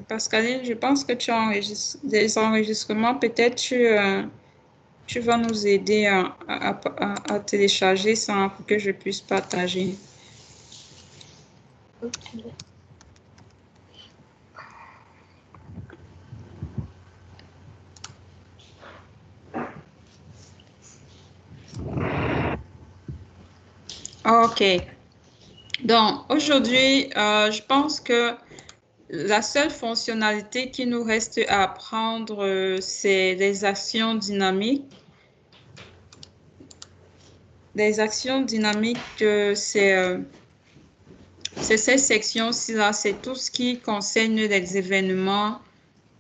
Pascaline, je pense que tu enregistres des enregistrements. Peut-être tu vas nous aider à télécharger ça pour que je puisse partager. Ok. OK. Donc, aujourd'hui, je pense que la seule fonctionnalité qui nous reste à apprendre, c'est les actions dynamiques. Les actions dynamiques, c'est cette section-ci-là, c'est tout ce qui concerne les événements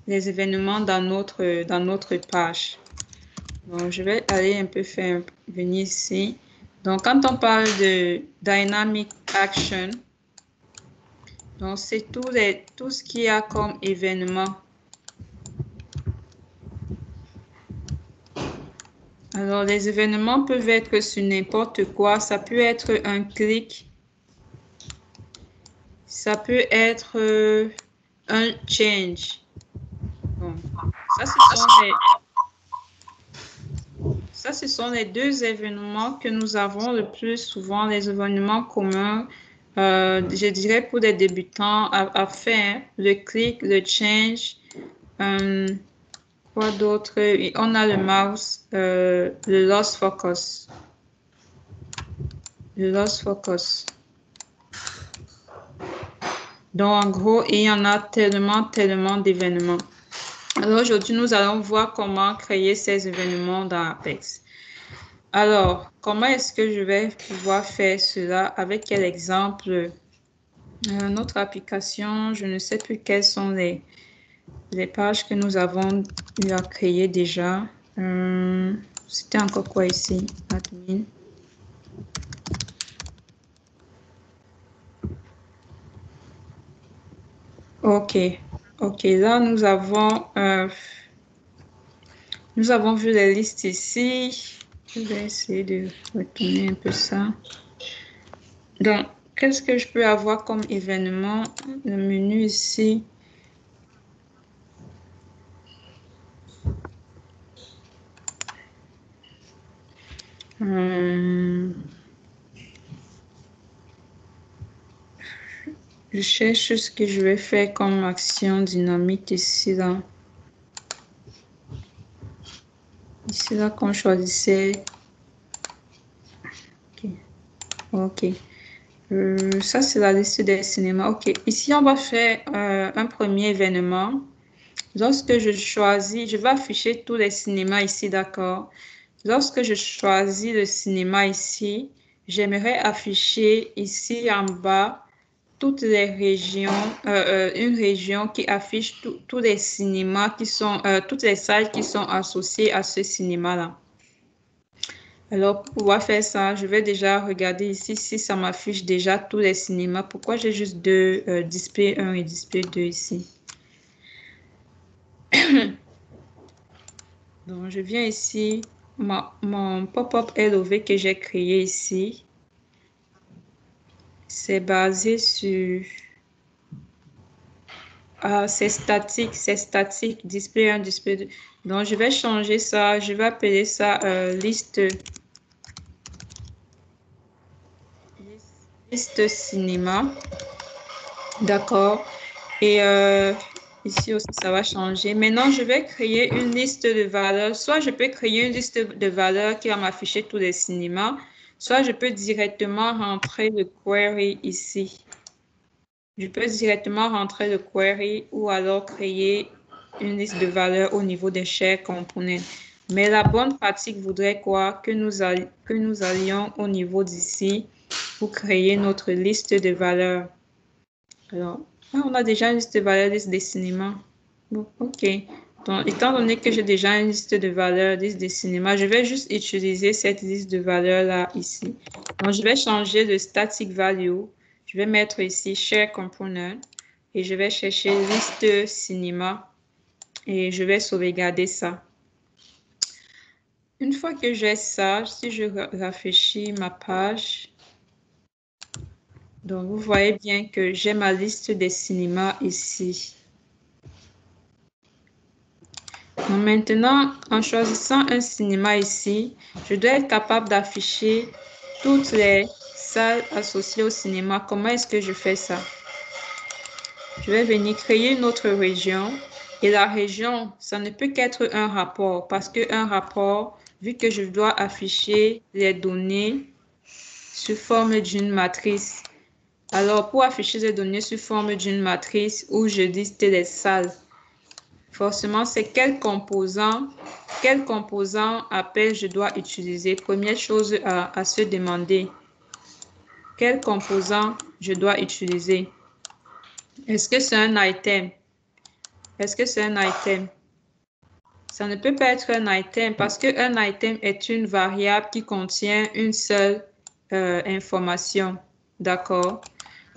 dans notre page. Donc, je vais aller un peu faire venir ici. Donc, quand on parle de Dynamic Action, donc c'est tout ce qu'il y a comme événement. Alors, les événements peuvent être sur n'importe quoi. Ça peut être un clic. Ça peut être un change. Bon, ça, ce sont les deux événements que nous avons le plus souvent, les événements communs, je dirais pour des débutants à faire, le click, le change, quoi d'autre? On a le mouse, le lost focus. Le lost focus. Donc, en gros, il y en a tellement d'événements. Alors, aujourd'hui, nous allons voir comment créer ces événements dans Apex. Alors, comment est-ce que je vais pouvoir faire cela? Avec quel exemple? Notre application, je ne sais plus quelles sont les pages que nous avons eu à créer déjà. C'était encore quoi ici? Admin. OK. OK, là, nous avons vu les listes ici. Je vais essayer de retourner un peu ça. Donc, qu'est-ce que je peux avoir comme événement? Le menu ici. Je cherche ce que je vais faire comme action dynamique ici, là. Ici, là, qu'on choisissait. OK. Ça, c'est la liste des cinémas. OK. Ici, on va faire un premier événement. Lorsque je choisis, je vais afficher tous les cinémas ici, d'accord? Lorsque je choisis le cinéma ici, j'aimerais afficher ici en bas toutes les régions, une région qui affiche tous les cinémas qui sont, toutes les salles qui sont associées à ce cinéma-là. Alors, pour pouvoir faire ça, je vais déjà regarder ici si ça m'affiche déjà tous les cinémas. Pourquoi j'ai juste deux, display 1 et display 2 ici? Donc, je viens ici, mon pop-up LOV que j'ai créé ici, c'est basé sur... c'est statique, display 1, display 2. Donc, je vais changer ça, je vais appeler ça liste cinéma. D'accord. Et ici aussi, ça va changer. Maintenant, je vais créer une liste de valeurs. Soit je peux créer une liste de valeurs qui va m'afficher tous les cinémas, soit je peux directement rentrer le query ici. Je peux directement rentrer le query ou alors créer une liste de valeurs au niveau des share components. Mais la bonne pratique voudrait quoi? Que nous allions au niveau d'ici pour créer notre liste de valeurs. Alors, on a déjà une liste de valeurs, liste des cinémas. Bon, OK. Donc, étant donné que j'ai déjà une liste de valeurs, liste des cinémas, je vais juste utiliser cette liste de valeurs-là ici. Donc, je vais changer le static value. Je vais mettre ici share component et je vais chercher liste cinéma et je vais sauvegarder ça. Une fois que j'ai ça, si je rafraîchis ma page, donc vous voyez bien que j'ai ma liste des cinémas ici. Donc maintenant, en choisissant un cinéma ici, je dois être capable d'afficher toutes les salles associées au cinéma. Comment est-ce que je fais ça? Je vais venir créer une autre région. Et la région, ça ne peut qu'être un rapport parce qu'un rapport, vu que je dois afficher les données sous forme d'une matrice. Alors, pour afficher les données sous forme d'une matrice où je liste les salles, forcément, c'est quel composant appel je dois utiliser. Première chose à se demander, quel composant je dois utiliser? Est-ce que c'est un item? Est-ce que c'est un item? Ça ne peut pas être un item parce qu'un item est une variable qui contient une seule information. D'accord?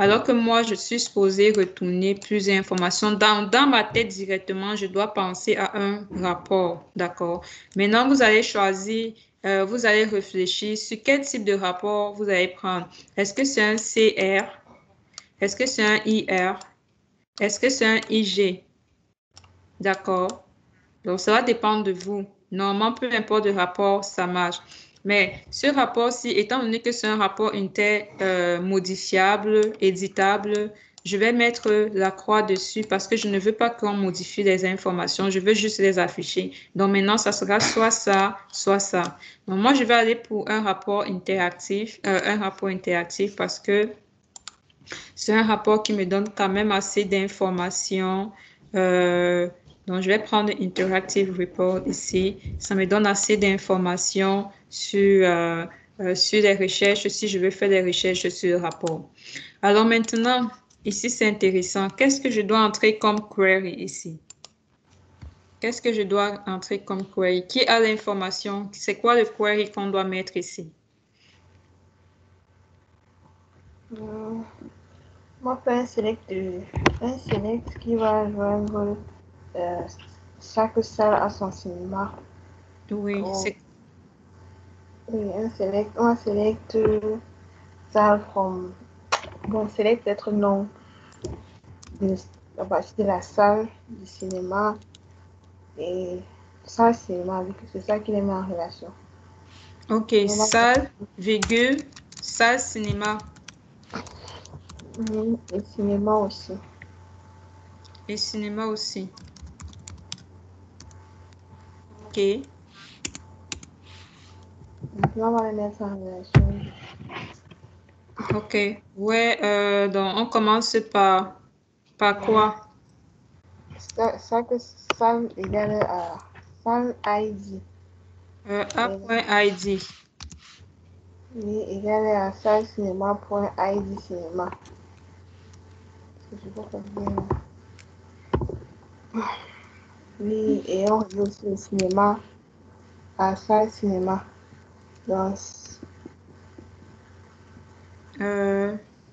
Alors que moi, je suis supposée retourner plusieurs informations. Dans ma tête directement, je dois penser à un rapport. D'accord? Maintenant, vous allez choisir, vous allez réfléchir sur quel type de rapport vous allez prendre. Est-ce que c'est un CR? Est-ce que c'est un IR? Est-ce que c'est un IG? D'accord? Donc, ça va dépendre de vous. Normalement, peu importe le rapport, ça marche. Mais ce rapport-ci, étant donné que c'est un rapport modifiable, éditable, je vais mettre la croix dessus parce que je ne veux pas qu'on modifie les informations. Je veux juste les afficher. Donc, maintenant, ça sera soit ça, soit ça. Donc, moi, je vais aller pour un rapport interactif parce que c'est un rapport qui me donne quand même assez d'informations. Donc, je vais prendre Interactive Report ici. Ça me donne assez d'informations sur les recherches, si je veux faire des recherches sur le rapport. Alors maintenant, ici, c'est intéressant. Qu'est-ce que je dois entrer comme query ici? Qu'est-ce que je dois entrer comme query? Qui a l'information? C'est quoi le query qu'on doit mettre ici? Moi, je fais un select qui va joindre chaque salle à son cinéma. Oui, c'est... Oui, on va select salle from... Bon, select être nom à partir de la salle du cinéma et salle cinéma, vu que c'est ça qui les met en relation. Ok, salle, virgule, salle cinéma. Et cinéma aussi. Et cinéma aussi. Ok. Maintenant, on va les mettre en relation. Ok. Ouais, donc on commence par quoi? Chaque salle égale à salle ID. A.id. Oui, égale à salle cinéma.id cinéma. Je peux faire bien. Oui, et on dit aussi le cinéma à salle cinéma. Donc,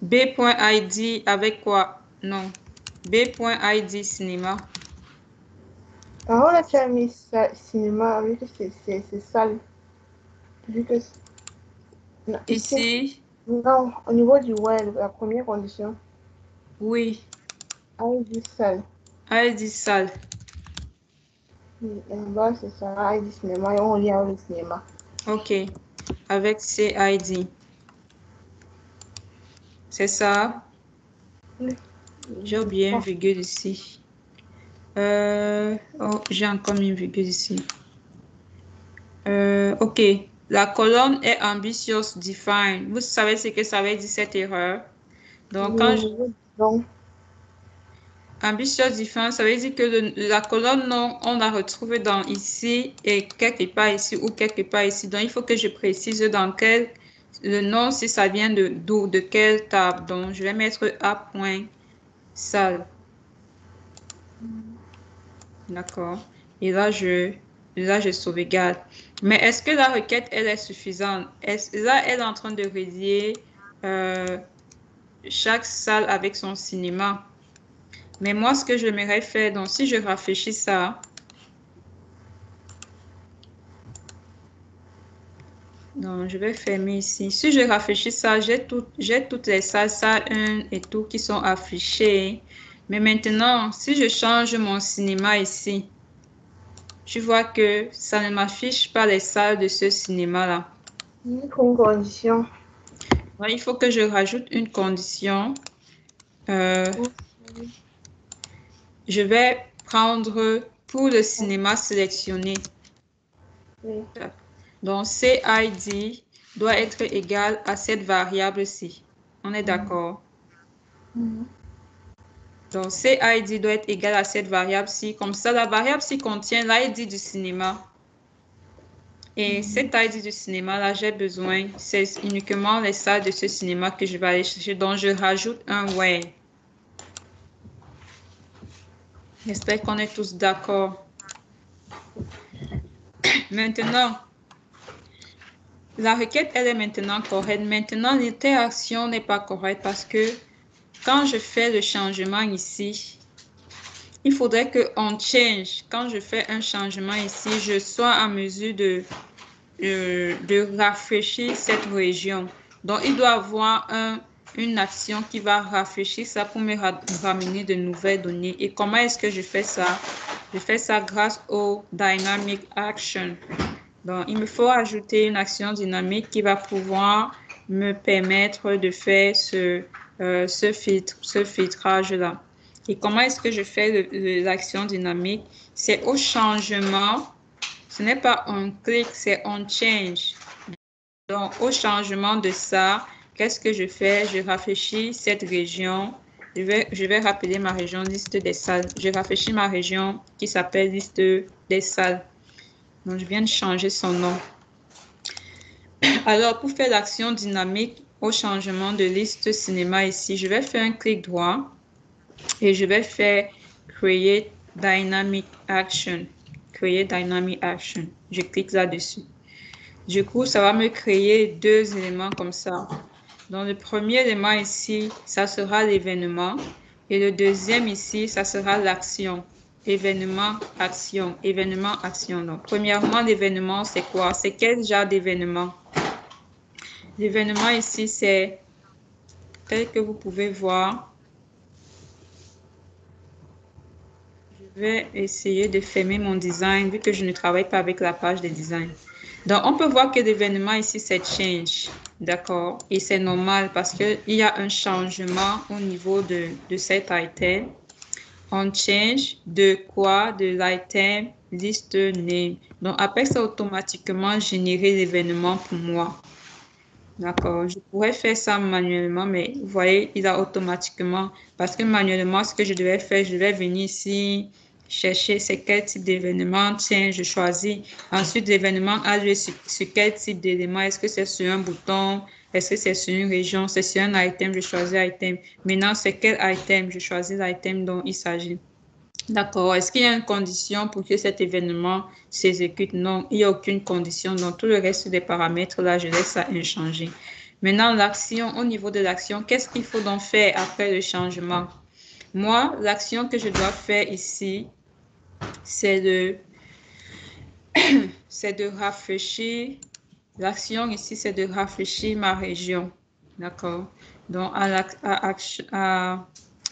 B.id avec quoi? Non. B.id cinéma. on a déjà mis cinéma, vu que c'est salle. Vu que. Non, Ici, non, au niveau du web, la première condition, oui. ID salle. ID salle. Oui, et en bas, c'est ça, ID cinéma, et on lit avec le cinéma. Ok. Avec CID. C'est ça? Oui. J'ai oublié une virgule ici. Oh, j'ai encore mis une virgule ici. Ok. La colonne est ambitious define. Vous savez ce que ça veut dire cette erreur? Donc, quand je... Donc, Ambitious define, ça veut dire que la colonne nom, on la retrouve dans ici et quelque part ici ou quelque part ici. Donc, il faut que je précise dans quel... Le nom, si ça vient de d'où, de quelle table. Donc, je vais mettre A.salle. D'accord. Et là, je sauvegarde. Mais est-ce que la requête, elle est suffisante? Là, elle est en train de relier chaque salle avec son cinéma. Mais moi, ce que j'aimerais faire, donc si je rafraîchis ça, donc je vais fermer ici. Si je rafraîchis ça, j'ai toutes les salles, salle 1 et tout qui sont affichées. Mais maintenant, si je change mon cinéma ici, tu vois que ça ne m'affiche pas les salles de ce cinéma-là. Il faut une condition. Ouais, il faut que je rajoute une condition. Euh, je vais prendre pour le cinéma sélectionné. Oui. Donc, CID doit être égal à cette variable-ci. On est d'accord? Donc, CID doit être égal à cette variable-ci. Comme ça, la variable-ci contient l'ID du cinéma. Et cet ID du cinéma-là, j'ai besoin, c'est uniquement les salles de ce cinéma que je vais aller chercher. Donc, je rajoute un where. J'espère qu'on est tous d'accord. Maintenant, la requête, elle est maintenant correcte. Maintenant, l'interaction n'est pas correcte parce que quand je fais le changement ici, il faudrait que on change. Quand je fais un changement ici, je sois en mesure de rafraîchir cette région. Donc, il doit y avoir une action qui va rafraîchir ça pour me ramener de nouvelles données. Et comment est-ce que je fais ça? Je fais ça grâce au Dynamic Action. Donc, il me faut ajouter une action dynamique qui va pouvoir me permettre de faire ce filtrage-là. Et comment est-ce que je fais l'action dynamique? C'est au changement. Ce n'est pas un clic, c'est un change. Donc, au changement de ça, qu'est-ce que je fais? Je rafraîchis cette région. Je vais rappeler ma région liste des salles. Je rafraîchis ma région qui s'appelle liste des salles. Donc, je viens de changer son nom. Alors, pour faire l'action dynamique au changement de liste cinéma ici, je vais faire un clic droit et je vais faire Create Dynamic Action. Create Dynamic Action. Je clique là-dessus. Du coup, ça va me créer deux éléments comme ça. Donc, le premier élément ici, ça sera l'événement. Et le deuxième ici, ça sera l'action. Événement, action. Événement, action. Donc, premièrement, l'événement, c'est quoi? C'est quel genre d'événement? L'événement ici, c'est tel que vous pouvez voir. Je vais essayer de fermer mon design vu que je ne travaille pas avec la page de design. Donc, on peut voir que l'événement ici, c'est change. D'accord? Et c'est normal parce qu'il y a un changement au niveau de cet item. On change de quoi? De l'item list name. Donc, après, ça automatiquement générer l'événement pour moi. D'accord, je pourrais faire ça manuellement, mais vous voyez, il a automatiquement, parce que manuellement, ce que je devais faire, je vais venir ici, chercher c'est quel type d'événement, tiens, je choisis. Ensuite, l'événement a lieu sur quel type d'élément, est-ce que c'est sur un bouton, est-ce que c'est sur une région, c'est sur un item, je choisis item. Maintenant, c'est quel item, je choisis l'item dont il s'agit. D'accord. Est-ce qu'il y a une condition pour que cet événement s'exécute? Non, il n'y a aucune condition. Donc, tout le reste des paramètres, là, je laisse ça inchangé. Maintenant, l'action, au niveau de l'action, qu'est-ce qu'il faut donc faire après le changement? Moi, l'action que je dois faire ici, c'est de rafraîchir. L'action ici, c'est de rafraîchir ma région. D'accord? Donc, à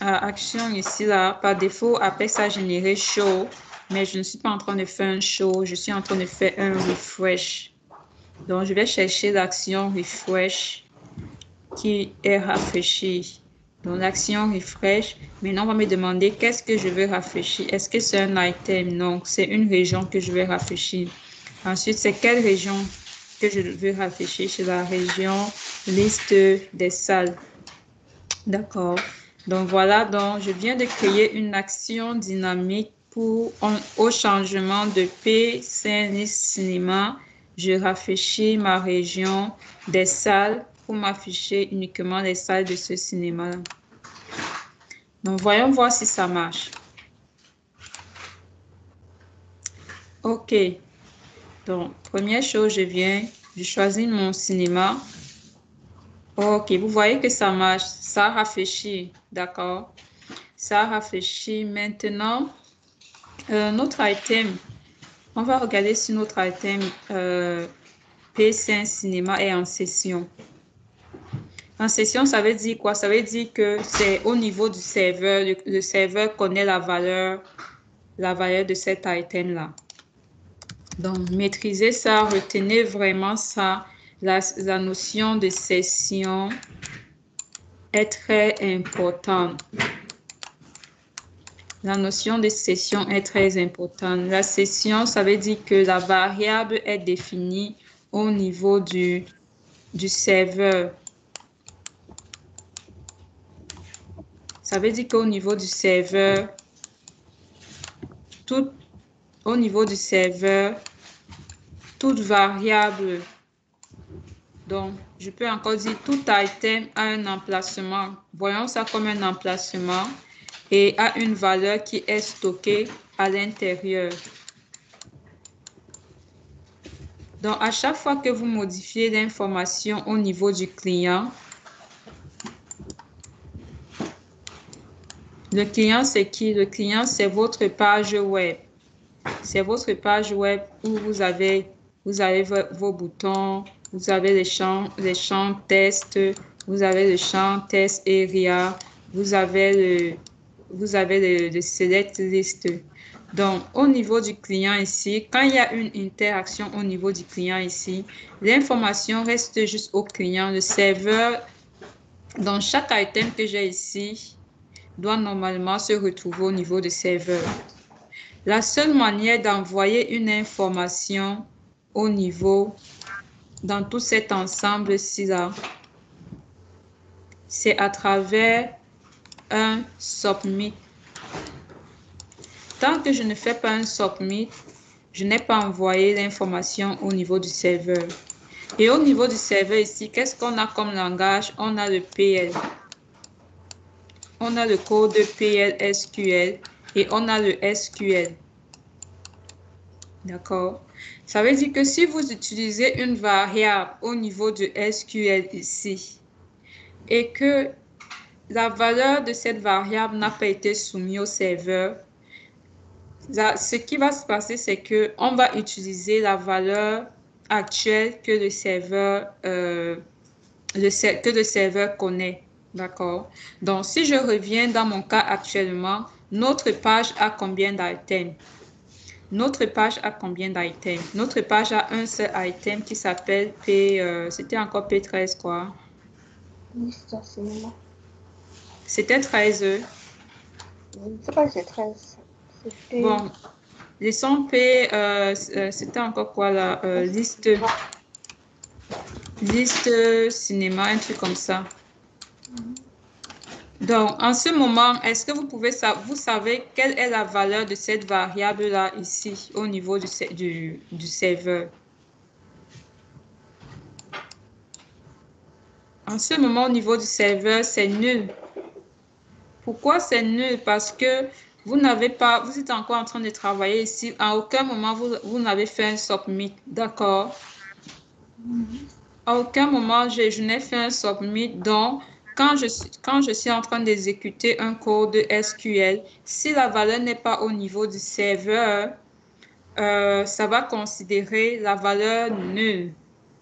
action ici, là, par défaut, après ça, générer show, mais je ne suis pas en train de faire un show, je suis en train de faire un refresh. Donc, je vais chercher l'action refresh qui est rafraîchie. Donc, l'action refresh. Maintenant, on va me demander qu'est-ce que je veux rafraîchir. Est-ce que c'est un item? Non, c'est une région que je vais rafraîchir. Ensuite, c'est quelle région que je veux rafraîchir? C'est la région liste des salles. D'accord. Donc voilà, donc je viens de créer une action dynamique au changement de P5 liste cinéma. Je rafraîchis ma région des salles pour m'afficher uniquement les salles de ce cinéma-là. Donc voyons voir si ça marche. OK. Donc, première chose, je choisis mon cinéma. OK, vous voyez que ça marche, ça rafraîchit, d'accord? Ça rafraîchit. Maintenant, notre item, on va regarder si notre item P5 Cinéma est en session. En session, ça veut dire quoi? Ça veut dire que c'est au niveau du serveur, le serveur connaît la valeur de cet item-là. Donc, maîtriser ça, retenez vraiment ça. La notion de session est très importante. La notion de session est très importante. La session, ça veut dire que la variable est définie au niveau du serveur. Ça veut dire qu'au niveau du serveur, au niveau du serveur, toute variable, donc je peux encore dire tout item a un emplacement. Voyons ça comme un emplacement et a une valeur qui est stockée à l'intérieur. Donc, à chaque fois que vous modifiez l'information au niveau du client, le client, c'est qui? Le client, c'est votre page web. C'est votre page web où vous avez vos boutons, vous avez les champs test, vous avez le champ test area, vous avez le select list. Donc, au niveau du client ici, quand il y a une interaction au niveau du client ici, l'information reste juste au client. Le serveur, dans chaque item que j'ai ici, doit normalement se retrouver au niveau du serveur. La seule manière d'envoyer une information au niveau, dans tout cet ensemble-ci là, c'est à travers un submit. Tant que je ne fais pas un submit, je n'ai pas envoyé l'information au niveau du serveur. Et au niveau du serveur ici, qu'est-ce qu'on a comme langage? On a le PL. On a le code PL SQL et on a le SQL. D'accord? Ça veut dire que si vous utilisez une variable au niveau du SQL ici et que la valeur de cette variable n'a pas été soumise au serveur, ce qui va se passer, c'est qu'on va utiliser la valeur actuelle que le serveur connaît. D'accord? Donc, si je reviens dans mon cas actuellement, notre page a combien d'items? Notre page a combien d'items? Notre page a un seul item qui s'appelle c'était encore P13 quoi? Liste cinéma. C'était 13. Je ne sais pas si c'est 13. C'était Bon, laissons P, c'était encore quoi là? Liste cinéma, un truc comme ça. Donc, en ce moment, est-ce que vous savez quelle est la valeur de cette variable-là ici au niveau du serveur? En ce moment, au niveau du serveur, c'est nul. Pourquoi c'est nul? Parce que vous êtes encore en train de travailler ici. À aucun moment, vous n'avez fait un submit. D'accord? À aucun moment, je n'ai fait un submit. Donc, quand je suis en train d'exécuter un code SQL, si la valeur n'est pas au niveau du serveur, ça va considérer la valeur nulle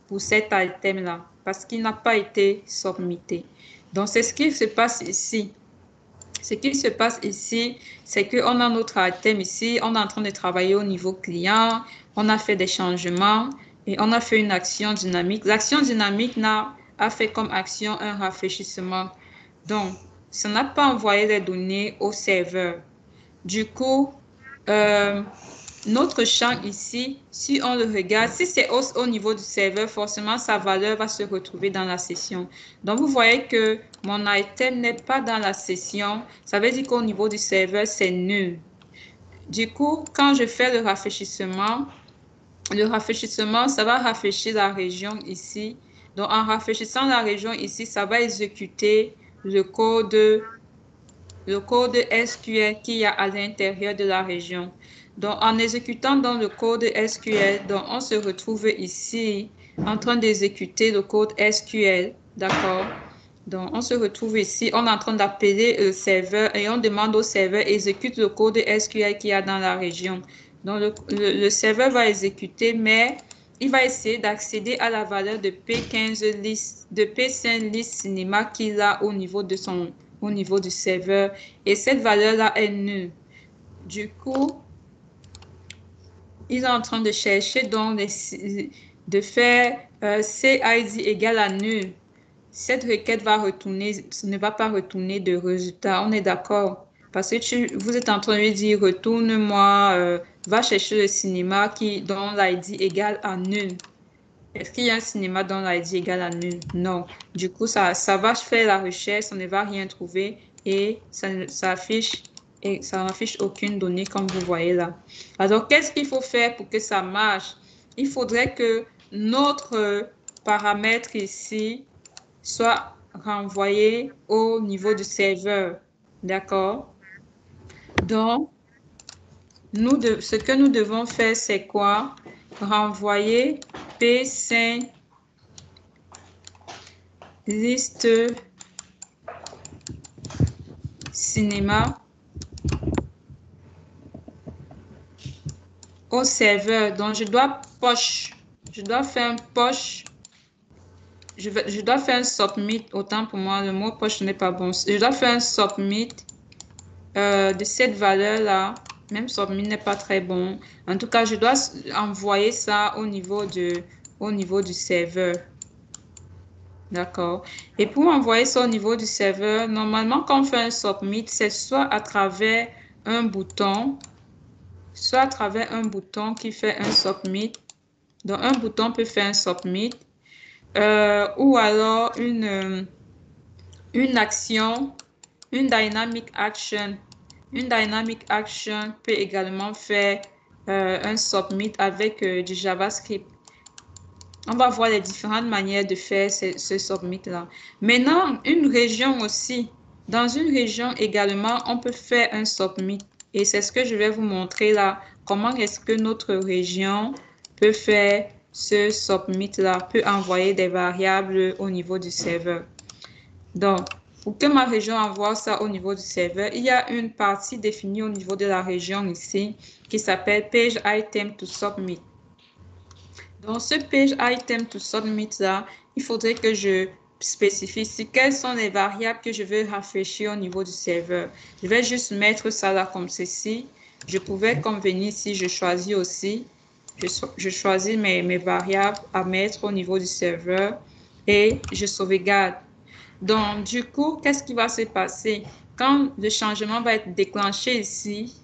pour cet item-là parce qu'il n'a pas été submité. Donc, c'est ce qui se passe ici. Ce qui se passe ici, c'est qu'on a notre item ici, on est en train de travailler au niveau client, on a fait des changements et on a fait une action dynamique. L'action dynamique a fait comme action un rafraîchissement. Donc, ça n'a pas envoyé les données au serveur. Du coup, notre champ ici, si on le regarde, si c'est au niveau du serveur, forcément, sa valeur va se retrouver dans la session. Donc, vous voyez que mon item n'est pas dans la session. Ça veut dire qu'au niveau du serveur, c'est nul. Du coup, quand je fais le rafraîchissement, ça va rafraîchir la région ici. Donc, en rafraîchissant la région ici, ça va exécuter le code SQL qu'il y a à l'intérieur de la région. Donc, en exécutant dans le code SQL, donc on se retrouve ici en train d'exécuter le code SQL, d'accord? Donc, on se retrouve ici, on est en train d'appeler le serveur et on demande au serveur exécute le code SQL qu'il y a dans la région. Donc, le serveur va exécuter, mais il va essayer d'accéder à la valeur de P15 list, de P5 list cinéma qu'il a au niveau du serveur. Et cette valeur-là est nulle. Du coup, ils sont en train de chercher donc de faire CID égale à nul. Cette requête ne va pas retourner de résultat. On est d'accord? Parce que vous êtes en train de lui dire, retourne-moi, va chercher le cinéma dont l'ID égale à nul. Est-ce qu'il y a un cinéma dont l'ID égale à nul? Non. Du coup, ça va faire la recherche, ça ne va rien trouver et ça n'affiche aucune donnée comme vous voyez là. Alors, qu'est-ce qu'il faut faire pour que ça marche? Il faudrait que notre paramètre ici soit renvoyé au niveau du serveur. D'accord? Donc, ce que nous devons faire, c'est quoi? Renvoyer P5 liste cinéma au serveur. Donc, je dois faire un push. Je dois faire un submit. Autant pour moi, le mot push n'est pas bon. Je dois faire un submit de cette valeur-là. Même submit n'est pas très bon. En tout cas, je dois envoyer ça au niveau du serveur. D'accord. Et pour envoyer ça au niveau du serveur, normalement, quand on fait un submit, c'est soit à travers un bouton, qui fait un submit. Donc, un bouton peut faire un submit. Ou alors une action, une dynamic action. Une dynamic action peut également faire un submit avec du JavaScript. On va voir les différentes manières de faire ce submit-là. Maintenant, une région aussi. Dans une région également, on peut faire un submit. Et c'est ce que je vais vous montrer là. Comment est-ce que notre région peut faire ce submit-là, peut envoyer des variables au niveau du serveur. Donc, pour que ma région envoie ça au niveau du serveur, il y a une partie définie au niveau de la région ici qui s'appelle Page Item to Submit. Dans ce Page Item to Submit là, il faudrait que je spécifie ici quelles sont les variables que je veux rafraîchir au niveau du serveur. Je vais juste mettre ça là comme ceci. Je pouvais comme venir ici, je choisis aussi. Je choisis mes variables à mettre au niveau du serveur et je sauvegarde. Donc, du coup, qu'est-ce qui va se passer? Quand le changement va être déclenché ici,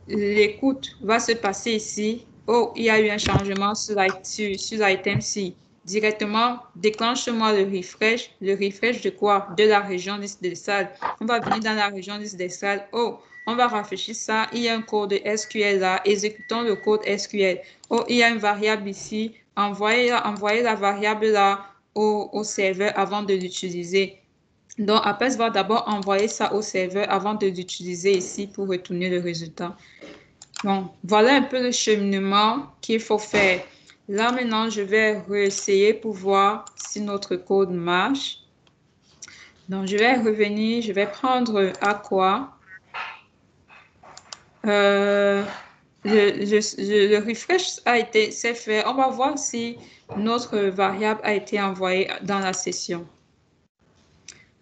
l'écoute va se passer ici. Oh, il y a eu un changement sur l'item-ci. Directement, déclenche-moi le refresh. Le refresh de quoi? De la région liste des salles. On va venir dans la région liste des salles. Oh, on va rafraîchir ça. Il y a un code SQL là. Exécutons le code SQL. Oh, il y a une variable ici. Envoyez la variable là au serveur avant de l'utiliser. Donc, Apex va d'abord envoyer ça au serveur avant de l'utiliser ici pour retourner le résultat. Bon, voilà un peu le cheminement qu'il faut faire. Là, maintenant, je vais réessayer pour voir si notre code marche. Donc, je vais revenir, je vais prendre Aqua. Le refresh s'est fait. On va voir si notre variable a été envoyée dans la session.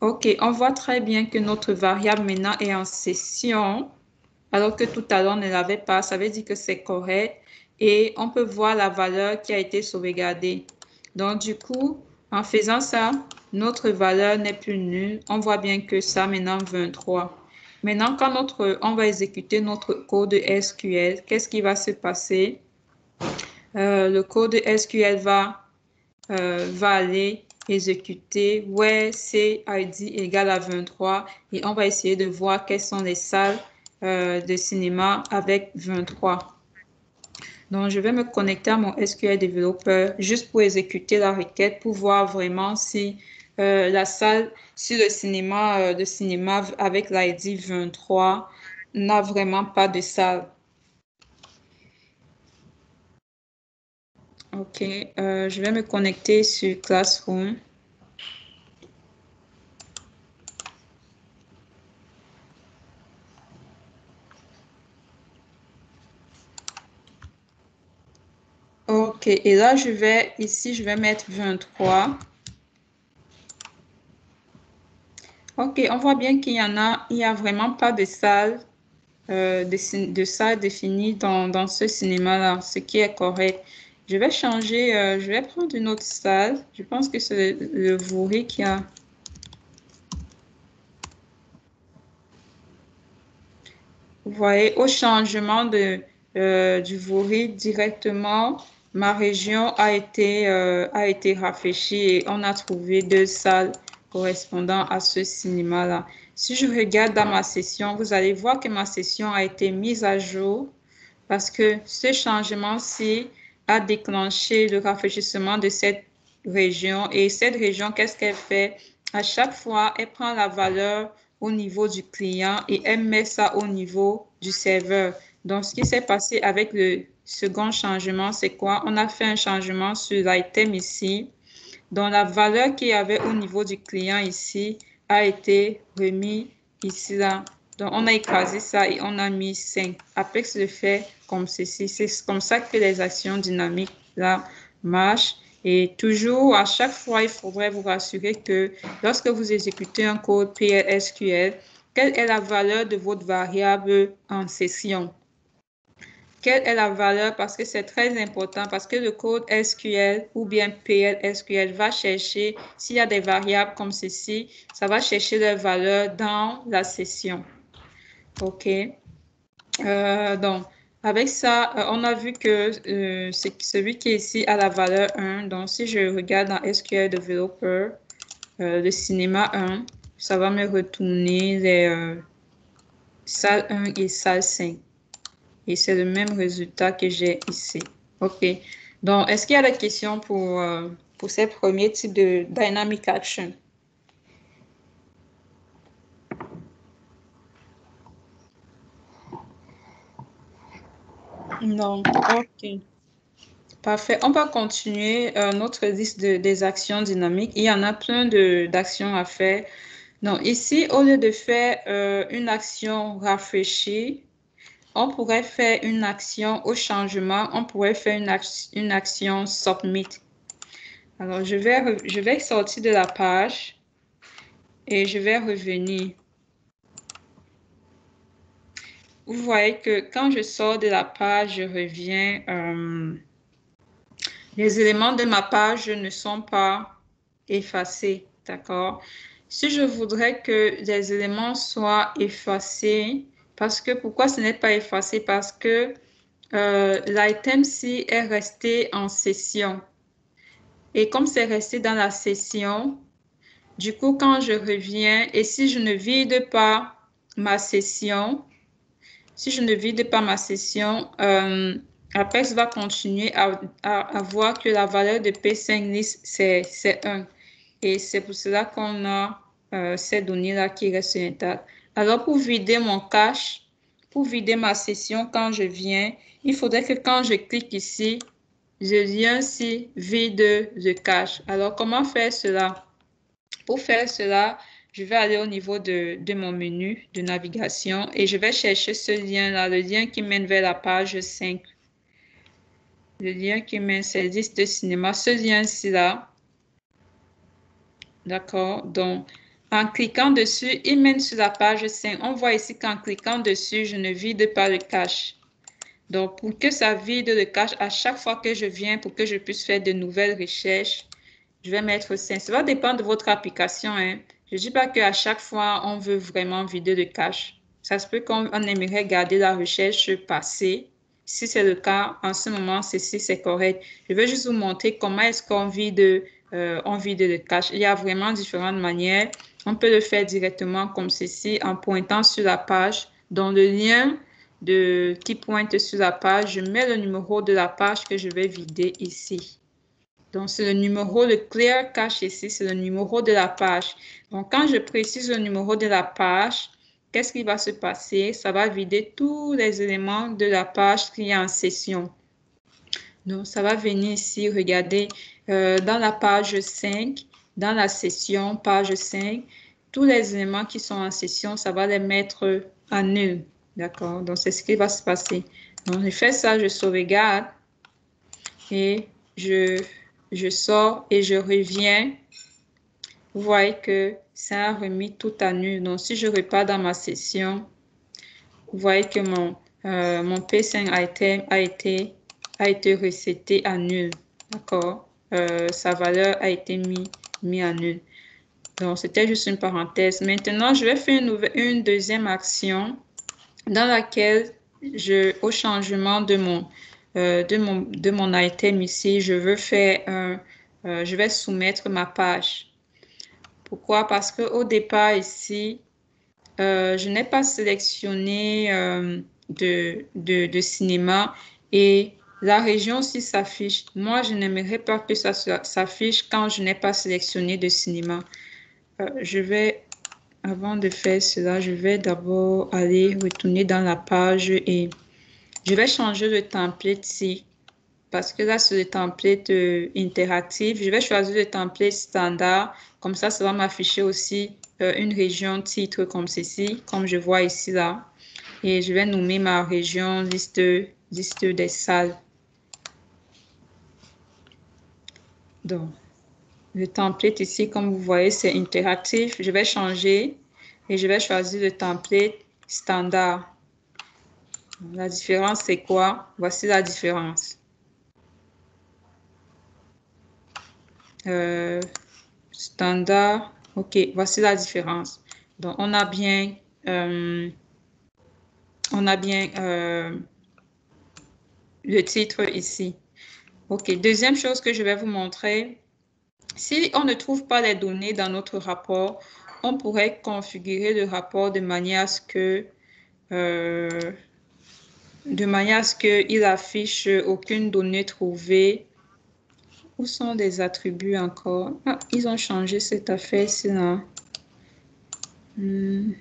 OK, on voit très bien que notre variable maintenant est en session, alors que tout à l'heure, on ne l'avait pas. Ça veut dire que c'est correct. Et on peut voir la valeur qui a été sauvegardée. Donc, du coup, en faisant ça, notre valeur n'est plus nulle. On voit bien que ça, maintenant, 23. Maintenant, quand on va exécuter notre code SQL, qu'est-ce qui va se passer? Le code SQL va aller exécuter where CID égale à 23 et on va essayer de voir quelles sont les salles de cinéma avec 23. Donc, je vais me connecter à mon SQL Developer juste pour exécuter la requête pour voir vraiment si la salle, si le cinéma avec l'ID 23 n'a vraiment pas de salle. OK, je vais me connecter sur Classroom. OK, et là, je vais mettre 23. OK, on voit bien qu'il y a vraiment pas de salle de ça défini dans ce cinéma-là, ce qui est correct. Je vais changer, je vais prendre une autre salle. Je pense que c'est le Vaury qui a... Vous voyez, au changement du Vaury directement, ma région a été rafraîchie et on a trouvé 2 salles correspondant à ce cinéma-là. Si je regarde dans ma session, vous allez voir que ma session a été mise à jour parce que ce changement-ci a déclenché le rafraîchissement de cette région. Et cette région, qu'est-ce qu'elle fait? À chaque fois, elle prend la valeur au niveau du client et elle met ça au niveau du serveur. Donc, ce qui s'est passé avec le second changement, c'est quoi? On a fait un changement sur l'item ici, dont la valeur qu'il y avait au niveau du client ici a été remise ici, là. Donc, on a écrasé ça et on a mis 5. Apex le fait comme ceci. C'est comme ça que les actions dynamiques, là, marchent. Et toujours, à chaque fois, il faudrait vous rassurer que lorsque vous exécutez un code PLSQL, quelle est la valeur de votre variable en session? Quelle est la valeur? Parce que c'est très important, parce que le code SQL ou bien PLSQL va chercher, s'il y a des variables comme ceci, ça va chercher leur valeur dans la session. OK. Donc, avec ça, on a vu que c'est celui qui est ici a la valeur 1. Donc, si je regarde dans SQL Developer, le cinéma 1, ça va me retourner les salles 1 et salle 5. Et c'est le même résultat que j'ai ici. OK. Donc, est-ce qu'il y a des questions pour ces premiers types de Dynamic Action? Non. OK. Parfait. On va continuer notre liste des actions dynamiques. Il y en a plein d'actions à faire. Donc, ici, au lieu de faire une action rafraîchie, on pourrait faire une action au changement. On pourrait faire une action submit. Alors, je vais sortir de la page et je vais revenir. Vous voyez que quand je sors de la page, je reviens, les éléments de ma page ne sont pas effacés, d'accord? Si je voudrais que les éléments soient effacés, pourquoi ce n'est pas effacé? Parce que l'item-ci est resté en session. Et comme c'est resté dans la session, du coup, quand je reviens et si je ne vide pas ma session, Apex va continuer à voir que la valeur de P5 list, c'est 1. Et c'est pour cela qu'on a ces données-là qui restent intactes. Alors, pour vider mon cache, pour vider ma session quand je viens, il faudrait que quand je clique ici, je viens ici, vide le cache. Alors, comment faire cela? Pour faire cela, je vais aller au niveau de mon menu de navigation et je vais chercher ce lien-là, le lien qui mène vers la page 5. Le lien qui mène, c'est liste de cinéma. Ce lien-ci là. D'accord? Donc, en cliquant dessus, il mène sur la page 5. On voit ici qu'en cliquant dessus, je ne vide pas le cache. Donc, pour que ça vide le cache, à chaque fois que je viens, pour que je puisse faire de nouvelles recherches, je vais mettre 5. Ça va dépendre de votre application, hein. Je ne dis pas qu'à chaque fois, on veut vraiment vider le cache. Ça se peut qu'on aimerait garder la recherche passée. Si c'est le cas, en ce moment, ceci, c'est correct. Je vais juste vous montrer comment est-ce qu'on vide le cache. Il y a vraiment différentes manières. On peut le faire directement comme ceci, en pointant sur la page. Dans le lien qui pointe sur la page, je mets le numéro de la page que je vais vider ici. Donc, c'est le numéro, le clear cache ici, c'est le numéro de la page. Donc, quand je précise le numéro de la page, qu'est-ce qui va se passer? Ça va vider tous les éléments de la page qui est en session. Donc, ça va venir ici, regardez, dans la page 5, dans la session, page 5, tous les éléments qui sont en session, ça va les mettre en nul. D'accord? Donc, c'est ce qui va se passer. Donc, je fais ça, je sauvegarde et je sors et je reviens. Vous voyez que ça a remis tout à nul. Donc, si je repars dans ma session, vous voyez que mon P5 item a été reseté à nul. D'accord? Sa valeur a été mis à nul. Donc, c'était juste une parenthèse. Maintenant, je vais faire une deuxième action dans laquelle, au changement de mon item ici, je vais soumettre ma page. Pourquoi? Parce qu'au départ ici, je n'ai pas sélectionné de cinéma et la région aussi s'affiche. Moi, je n'aimerais pas que ça s'affiche quand je n'ai pas sélectionné de cinéma. Avant de faire cela, je vais d'abord retourner dans la page et je vais changer le template ici. Parce que là, c'est le template interactif. Je vais choisir le template standard. Comme ça va m'afficher aussi une région titre comme ceci, comme je vois ici là. Et je vais nommer ma région liste des salles. Donc, le template ici, comme vous voyez, c'est interactif. Je vais changer et je vais choisir le template standard. La différence, c'est quoi? Voici la différence. Standard. OK, voici la différence. Donc, on a bien le titre ici. OK, deuxième chose que je vais vous montrer. Si on ne trouve pas les données dans notre rapport, on pourrait configurer le rapport de manière à ce qu'il affiche aucune donnée trouvée. Où sont les attributs encore? Ah, ils ont changé cette affaire-ci là. Où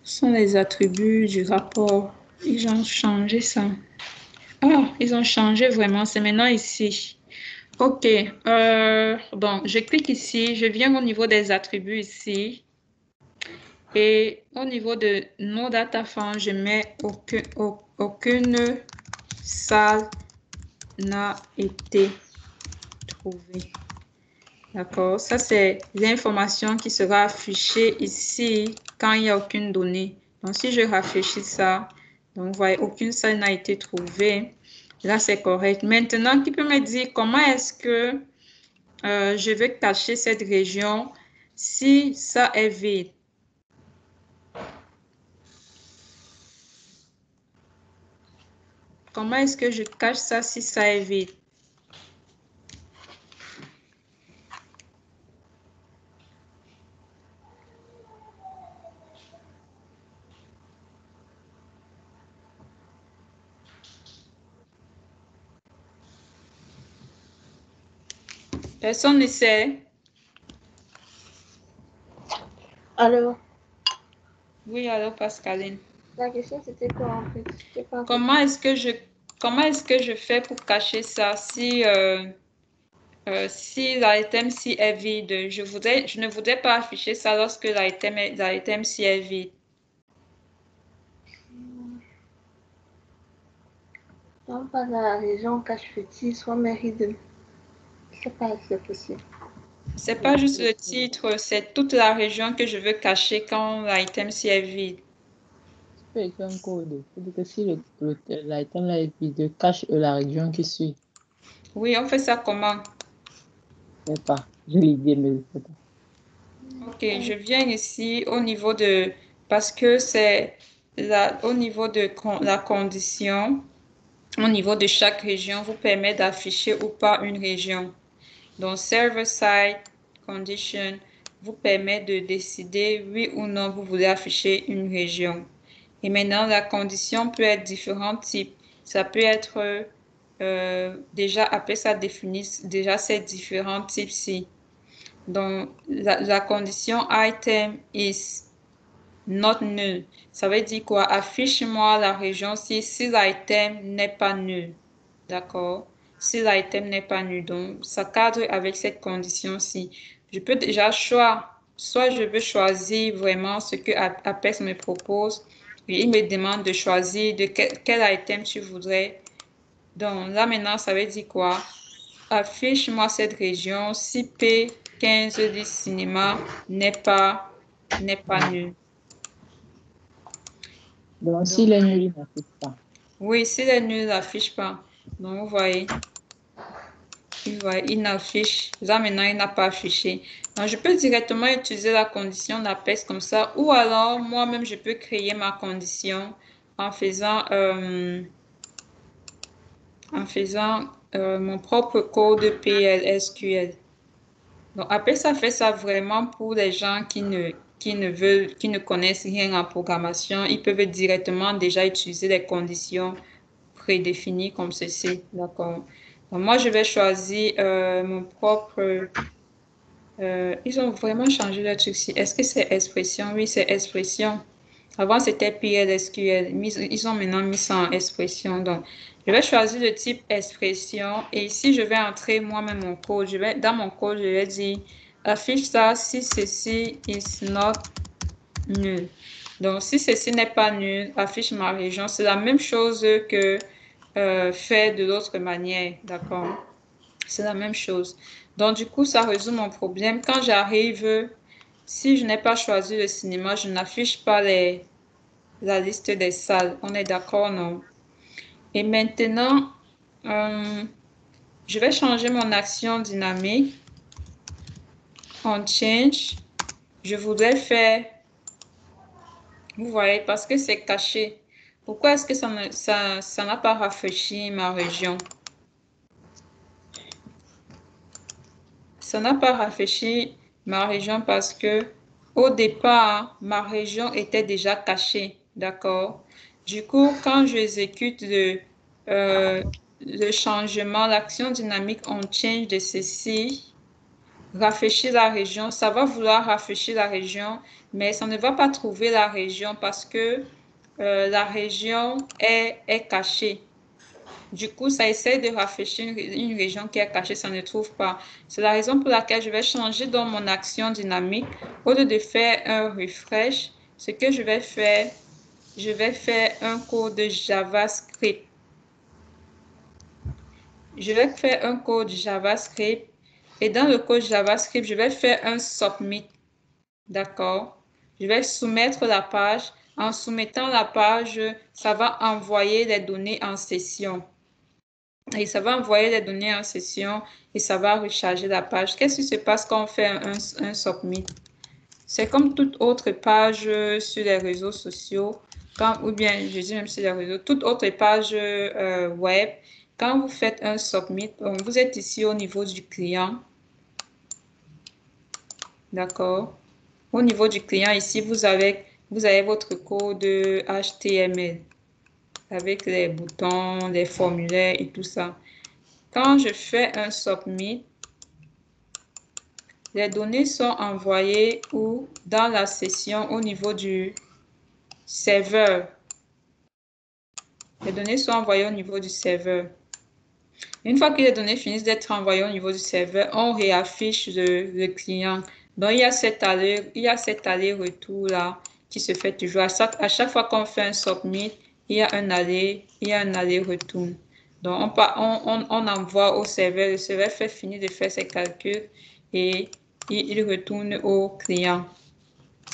sont les attributs du rapport? Ils ont changé ça. Ah, ils ont changé vraiment. C'est maintenant ici. OK. Donc, je clique ici. Je viens au niveau des attributs ici. Et au niveau de nos data forms, je mets aucune salle n'a été trouvée. D'accord? Ça, c'est l'information qui sera affichée ici quand il n'y a aucune donnée. Donc, si je rafraîchis ça, donc vous voyez, aucune salle n'a été trouvée. Là, c'est correct. Maintenant, qui peut me dire comment est-ce que je vais cacher cette région si ça est vide? Comment est-ce que je cache ça si ça est vide? Personne ne sait. Alors, Oui, alors Pascaline. la question c'était quoi en fait? Comment est-ce que je fais pour cacher ça si l'item si est vide? Je ne voudrais pas afficher ça lorsque l'item si est vide. On passe à la région cache-petit, soit Méride. Je sais pas si c'est possible. C'est pas juste le titre, c'est toute la région que je veux cacher quand l'item si est vide. Tu peux écrire un code. C'est-à-dire que si l'item là est vide, cache la région qui suit. Oui, on fait ça comment? Je ne sais pas. J'ai l'idée, mais je ne sais pas. Ok, je viens ici au niveau de... Parce que c'est au niveau de la condition, au niveau de chaque région, vous permet d'afficher ou pas une région. Donc, server-side condition vous permet de décider oui ou non vous voulez afficher une région. Et maintenant, la condition peut être différents types. Ça peut être déjà, après ça définit déjà ces différents types-ci. Donc, la condition item is not null. Ça veut dire quoi? Affiche-moi la région si l'item n'est pas nul. D'accord? Si l'item n'est pas nul. Donc, ça cadre avec cette condition-ci. Je peux déjà soit je veux choisir vraiment ce que Apex me propose. Et il me demande de choisir de quel item tu voudrais. Donc, là maintenant, ça veut dire quoi? Affiche-moi cette région si P15 du cinéma n'est pas n'est pas nul. Donc, s'il est nul, il n'affiche pas. Oui, s'il est nul, il n'affiche pas. Donc, vous voyez, il n'affiche. Là, maintenant, il n'a pas affiché. Donc, je peux directement utiliser la condition d'Apex comme ça. Ou alors, moi-même, je peux créer ma condition en faisant mon propre code PLSQL. Donc, Apex, ça fait ça vraiment pour les gens qui ne connaissent rien en programmation. Ils peuvent directement déjà utiliser les conditions prédéfinies comme ceci. D'accord. Donc, moi, je vais choisir mon propre. Ils ont vraiment changé le truc ici. Est-ce que c'est expression? Oui, c'est expression. Avant, c'était PLSQL. Ils ont maintenant mis ça en expression. Donc, je vais choisir le type expression. Et ici, je vais entrer moi-même mon code. Dans mon code, je vais dire affiche ça si ceci is not nul. Donc, si ceci n'est pas nul, affiche ma région. C'est la même chose que fait de l'autre manière. D'accord? C'est la même chose. Donc, du coup, ça résout mon problème. Quand j'arrive, si je n'ai pas choisi le cinéma, je n'affiche pas la liste des salles. On est d'accord, non? Et maintenant, je vais changer mon action dynamique en change. Je voudrais faire, vous voyez, parce que c'est caché. Pourquoi est-ce que ça n'a pas rafraîchi ma région? Ça n'a pas rafraîchi ma région parce que au départ, ma région était déjà cachée, d'accord? Du coup, quand j'exécute le changement, l'action dynamique on change de ceci, rafraîchir la région, ça va vouloir rafraîchir la région, mais ça ne va pas trouver la région parce que la région est cachée. Du coup, ça essaie de rafraîchir une région qui est cachée, ça ne trouve pas. C'est la raison pour laquelle je vais changer dans mon action dynamique. Au lieu de faire un refresh, ce que je vais faire un code JavaScript. Je vais faire un code JavaScript et dans le code JavaScript, je vais faire un submit. D'accord? Je vais soumettre la page. En soumettant la page, ça va envoyer les données en session. Et ça va envoyer les données en session et ça va recharger la page. Qu'est-ce qui se passe quand on fait un submit? C'est comme toute autre page sur les réseaux sociaux, ou bien je dis même sur les réseaux, toute autre page web. Quand vous faites un submit, vous êtes ici au niveau du client. D'accord? Au niveau du client, ici, vous avez votre code HTML avec les boutons, les formulaires et tout ça. Quand je fais un submit, les données sont envoyées ou dans la session au niveau du serveur. Les données sont envoyées au niveau du serveur. Une fois que les données finissent d'être envoyées au niveau du serveur, on réaffiche le client. Donc, il y a cet aller-retour là qui se fait toujours. À chaque fois qu'on fait un submit, il y a un aller-retour. Donc, on envoie au serveur. Le serveur finit de faire ses calculs et il retourne au client.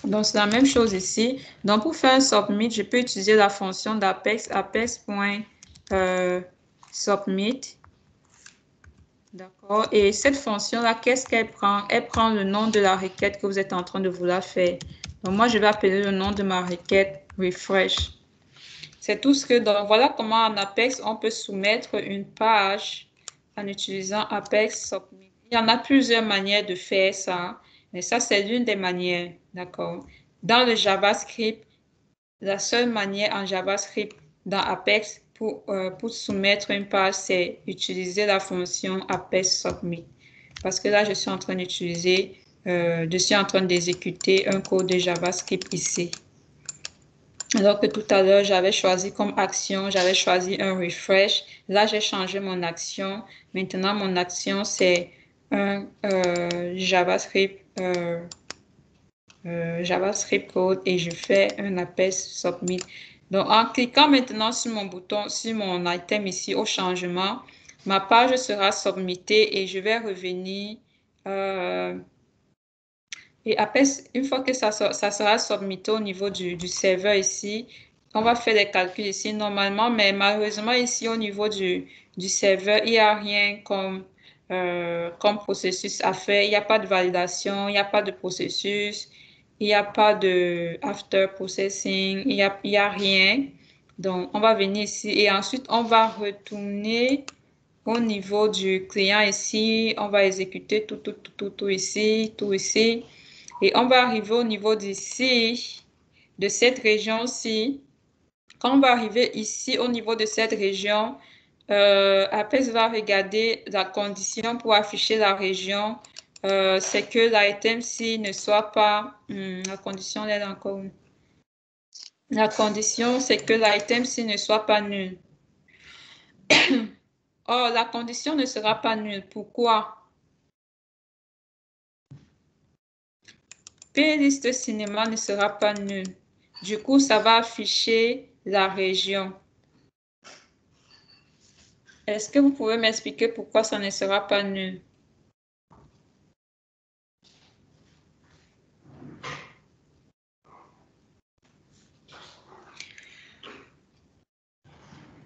Donc, c'est la même chose ici. Donc, pour faire un submit, je peux utiliser la fonction d'Apex, apex.submit. D'accord. Et cette fonction-là, qu'est-ce qu'elle prend? Elle prend le nom de la requête que vous êtes en train de vouloir faire. Donc, moi, je vais appeler le nom de ma requête refresh. C'est tout ce que... Donc, voilà comment en Apex, on peut soumettre une page en utilisant Apex Submit. Il y en a plusieurs manières de faire ça, mais ça, c'est l'une des manières. D'accord. Dans le JavaScript, la seule manière en JavaScript dans Apex pour soumettre une page, c'est utiliser la fonction Apex Submit. Parce que là, je suis en train d'exécuter un code de JavaScript ici. Alors que tout à l'heure, j'avais choisi comme action, j'avais choisi un refresh. Là, j'ai changé mon action. Maintenant, mon action, c'est un JavaScript code et je fais un appel submit. Donc, en cliquant maintenant sur mon bouton, sur mon item ici au changement, ma page sera submittée et je vais revenir Et après, une fois que ça sera submité au niveau du serveur ici, on va faire les calculs ici normalement, mais malheureusement ici au niveau du serveur, il n'y a rien comme processus à faire. Il n'y a pas de validation, il n'y a pas de processus, il n'y a pas de after processing, il y a rien. Donc, on va venir ici et ensuite, on va retourner au niveau du client ici. On va exécuter tout ici, tout ici. Et on va arriver au niveau d'ici, de cette région-ci. Quand on va arriver ici au niveau de cette région, Apex va regarder la condition pour afficher la région. C'est que l'item-ci ne soit pas... la condition est encore où? La condition, c'est que l'item-ci ne soit pas nul. Or, la condition ne sera pas nulle. Pourquoi? Plist cinéma ne sera pas nul. Du coup, ça va afficher la région. Est-ce que vous pouvez m'expliquer pourquoi ça ne sera pas nul?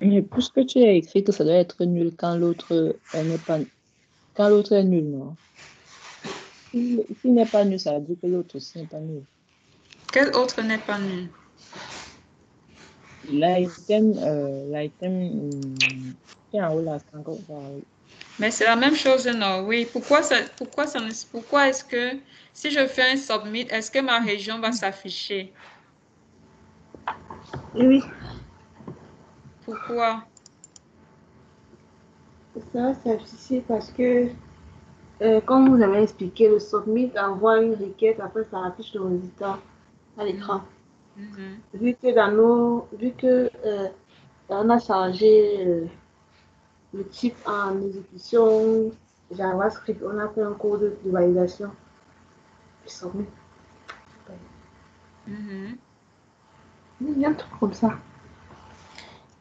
Mais puisque tu as écrit que ça doit être nul quand l'autre n'est pas quand l'autre est nul, non? S'il n'est pas nul, ça veut dire que l'autre aussi n'est pas nul. Quel autre n'est pas nul? L'item qui est en haut là, c'est encore Mais c'est la même chose, non? Oui. Pourquoi est-ce que si je fais un submit, est-ce que ma région va s'afficher? Oui, Pourquoi? ça va s'afficher parce que, comme vous avez expliqué, le submit envoie une requête, après ça affiche le résultat à l'écran. Mhm. Vu que on a changé le type en exécution JavaScript, on a fait un code de validation du submit. Mhm. Il y a un truc comme ça.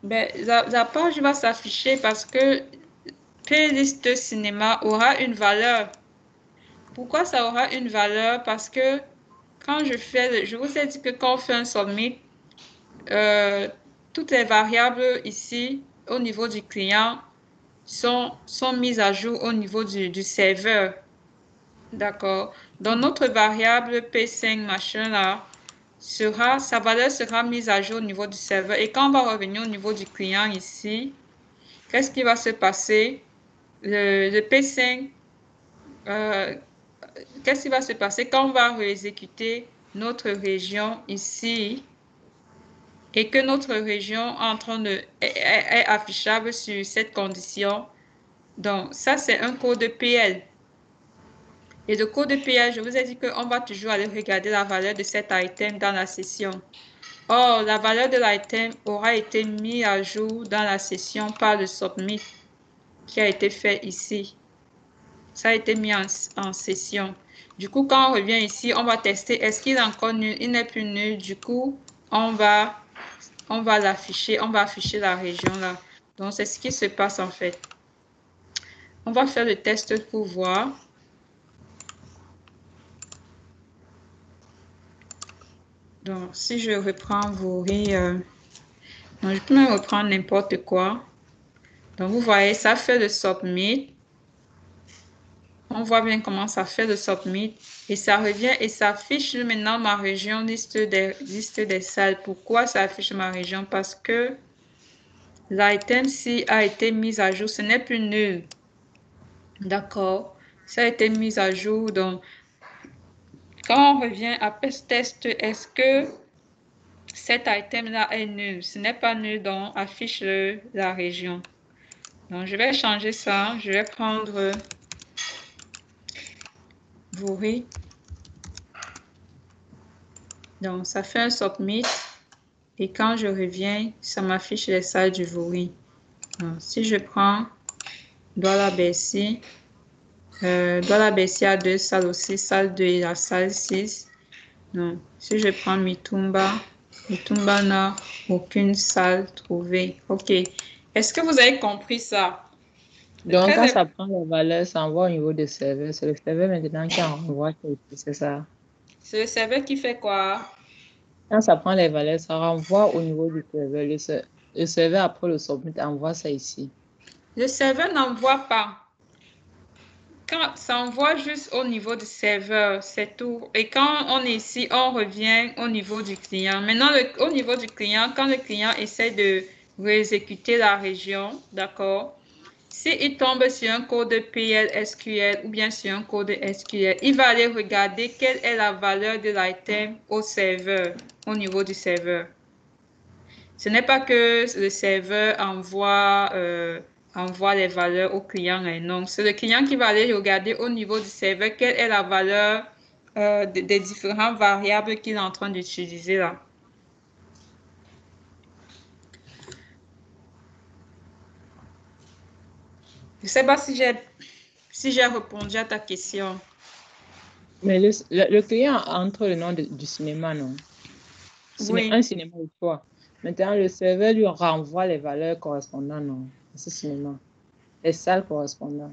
Ben, la page va s'afficher parce que playlist cinéma aura une valeur. Pourquoi ça aura une valeur? Parce que quand je vous ai dit que quand on fait un submit, euh, toutes les variables ici au niveau du client sont mises à jour au niveau du serveur. D'accord. Donc, notre variable P5 machin là, sa valeur sera mise à jour au niveau du serveur. Et quand on va revenir au niveau du client ici, qu'est-ce qui va se passer? Le P5, euh, qu'est-ce qui va se passer quand on va réexécuter notre région ici et que notre région est affichable sur cette condition? Donc, ça, c'est un code PL. Et le code PL, je vous ai dit qu'on va toujours aller regarder la valeur de cet item dans la session. Or, la valeur de l'item aura été mise à jour dans la session par le submit qui a été fait ici. Ça a été mis en session. Du coup, quand on revient ici, on va tester. Est-ce qu'il est encore nul? Il n'est plus nul. Du coup, on va l'afficher. On va afficher la région là. Donc, c'est ce qui se passe en fait. On va faire le test pour voir. Donc, si je reprends Vori, donc je peux même reprendre n'importe quoi. Donc, vous voyez, ça fait le submit. On voit bien comment ça fait le submit. Et ça revient et ça affiche maintenant ma région, liste des salles. Pourquoi ça affiche ma région? Parce que l'item-ci a été mis à jour. Ce n'est plus nul. D'accord? Ça a été mis à jour. Donc, quand on revient après ce test, est-ce que cet item-là est nul? Ce n'est pas nul, donc affiche la région. Donc, je vais changer ça. Je vais prendre Vori. Donc, ça fait un submit. Et quand je reviens, ça m'affiche les salles du Vori. Donc, si je prends Douala Bessie, Douala Bessie a deux salles aussi, salle 2 et la salle 6. Donc, si je prends Mitumba, Mitumba n'a aucune salle trouvée. OK. Est-ce que vous avez compris ça? Donc, Très quand important. ça prend la valeur, ça envoie au niveau du serveur. C'est le serveur maintenant qui envoie quelque chose, c'est ça. C'est le serveur qui fait quoi? Quand ça prend les valeurs, ça renvoie au niveau du serveur. Le serveur, après le submit, envoie ça ici. Le serveur n'envoie pas. Quand ça envoie juste au niveau du serveur, c'est tout. Et quand on est ici, on revient au niveau du client. Maintenant, au niveau du client, quand le client essaie de réexécuter la région, d'accord? S'il tombe sur un code PL SQL ou bien sur un code SQL, il va aller regarder quelle est la valeur de l'item au serveur, au niveau du serveur. Ce n'est pas que le serveur envoie les valeurs au client et non. C'est le client qui va aller regarder au niveau du serveur quelle est la valeur des différentes variables qu'il est en train d'utiliser là. Je ne sais pas si j'ai répondu à ta question. Mais le client entre le nom du cinéma, non? Oui. Un cinéma ou quoi. Maintenant, le serveur lui renvoie les valeurs correspondantes, non, à ce cinéma. Les salles correspondantes.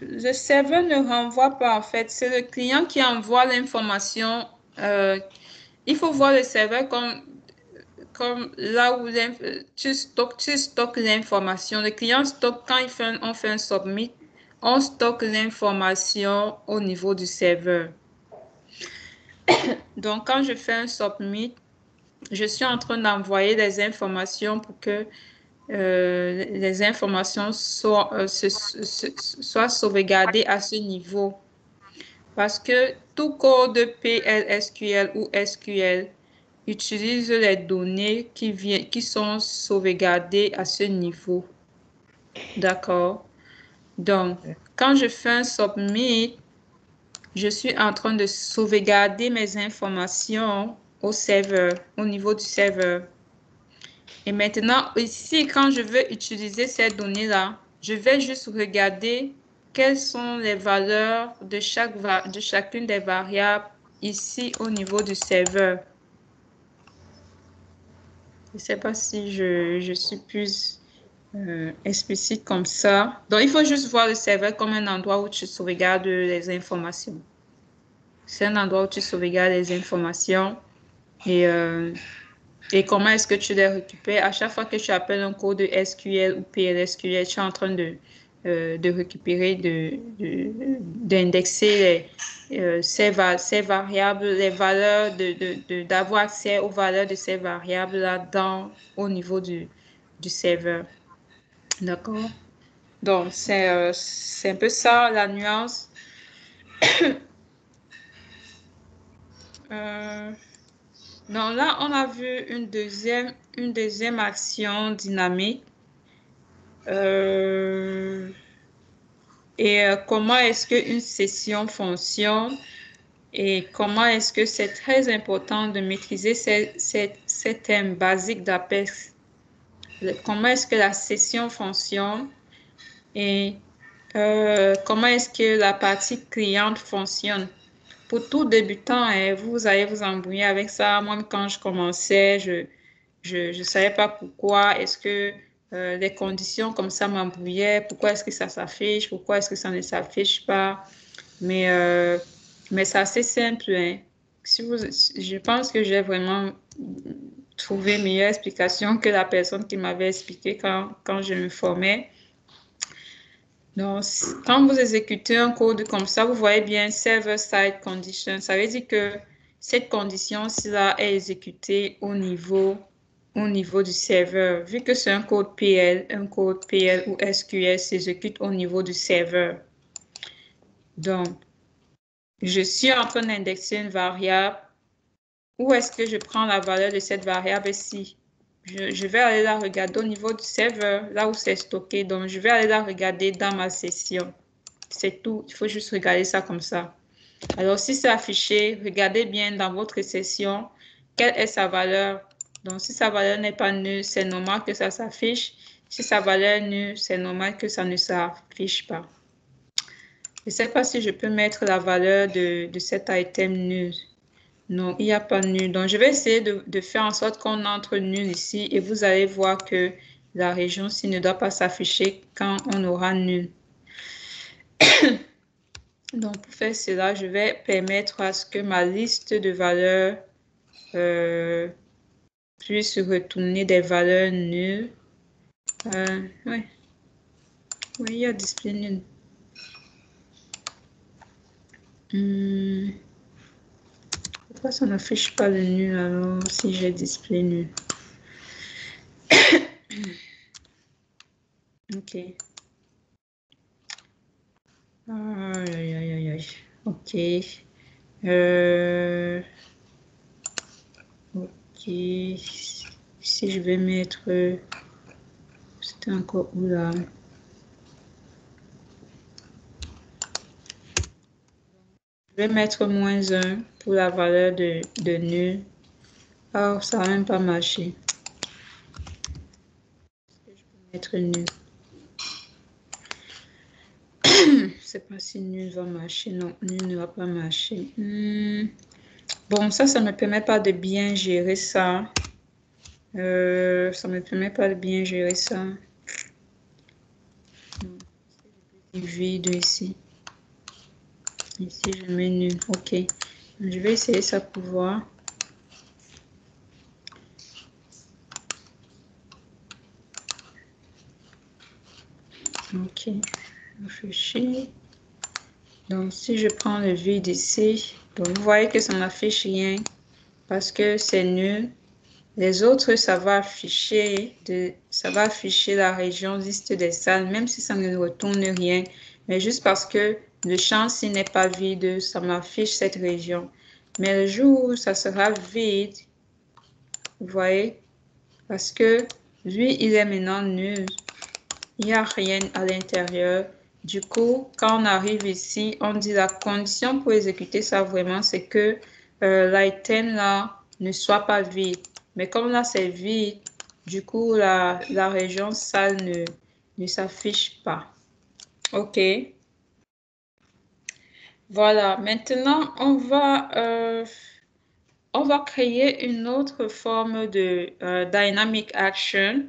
Le serveur ne renvoie pas en fait. C'est le client qui envoie l'information. Il faut voir le serveur comme là où tu stockes l'information. Le client stocke quand on fait un submit, on stocke l'information au niveau du serveur. Donc, quand je fais un submit, je suis en train d'envoyer des informations pour que les informations soient sauvegardées à ce niveau. Parce que tout code PL/SQL ou SQL utilise les données qui sont sauvegardées à ce niveau. D'accord? Donc, quand je fais un submit, je suis en train de sauvegarder mes informations au serveur, au niveau du serveur. Et maintenant, ici, quand je veux utiliser ces données-là, je vais juste regarder quelles sont les valeurs de chacune des variables ici au niveau du serveur. Je ne sais pas si je suis plus explicite comme ça. Donc, il faut juste voir le serveur comme un endroit où tu sauvegardes les informations. C'est un endroit où tu sauvegardes les informations et comment est-ce que tu les récupères? À chaque fois que tu appelles un code SQL ou PLSQL, tu es en train de récupérer, d'indexer ces variables, les valeurs, d'avoir accès aux valeurs de ces variables-là au niveau du serveur. D'accord? Donc, c'est un peu ça la nuance. Donc là, on a vu une deuxième action dynamique. Comment est-ce qu'une session fonctionne et comment est-ce que c'est très important de maîtriser ces thèmes basiques d'Apex. Comment est-ce que la session fonctionne et comment est-ce que la partie cliente fonctionne. Pour tout débutant, vous allez vous embrouiller avec ça. Moi, quand je commençais, je savais pas pourquoi est-ce que les conditions comme ça m'embrouillaient, pourquoi est-ce que ça s'affiche, pourquoi est-ce que ça ne s'affiche pas. Mais c'est assez simple, hein. Je pense que j'ai vraiment trouvé une meilleure explication que la personne qui m'avait expliqué quand je me formais. Donc, quand vous exécutez un code comme ça, vous voyez bien server-side condition. Ça veut dire que cette condition-ci-là est exécutée au niveau du serveur. Vu que c'est un code PL ou SQL s'exécute au niveau du serveur. Donc, je suis en train d'indexer une variable. Où est-ce que je prends la valeur de cette variable ici? Je vais aller la regarder au niveau du serveur, là où c'est stocké. Donc, je vais aller la regarder dans ma session. C'est tout. Il faut juste regarder ça comme ça. Alors, si c'est affiché, regardez bien dans votre session, quelle est sa valeur. Donc, si sa valeur n'est pas nulle, c'est normal que ça s'affiche. Si sa valeur est nulle, c'est normal que ça ne s'affiche pas. Je ne sais pas si je peux mettre la valeur de cet item nul. Non, il n'y a pas nul. Donc, je vais essayer de faire en sorte qu'on entre nul ici et vous allez voir que la région-ci ne doit pas s'afficher quand on aura nul. Donc, pour faire cela, je vais permettre à ce que ma liste de valeurs puisse retourner des valeurs nulles. Oui. Oui, il y a display nul. Pourquoi ça n'affiche pas le nul alors si j'ai display nul? Ok. Aïe, aïe, aïe, aïe. Ok. Ok. Si je vais mettre... C'était encore où là? Je vais mettre -1 pour la valeur de nul. Oh, ça va même pas marcher. Je peux mettre nul. C'est pas si nul va marcher. Non, nul ne va pas marcher. Bon, ça me permet pas de bien gérer ça. Ça me permet pas de bien gérer ça. Vide ici. Ici, je mets nul. Ok. Je vais essayer ça pour voir. Ok. Réfléchir. Donc, si je prends le vide ici, donc vous voyez que ça n'affiche rien parce que c'est nul. Les autres, ça va afficher la région liste des salles, même si ça ne retourne rien. Mais juste parce que le champ s'il n'est pas vide, ça m'affiche cette région. Mais le jour où ça sera vide, vous voyez, parce que lui, il est maintenant nul. Il n'y a rien à l'intérieur. Du coup, quand on arrive ici, on dit la condition pour exécuter ça vraiment, c'est que l'item là ne soit pas vide. Mais comme là, c'est vide, du coup, la région salle ne s'affiche pas. OK. Voilà. Maintenant, on va créer une autre forme de dynamic action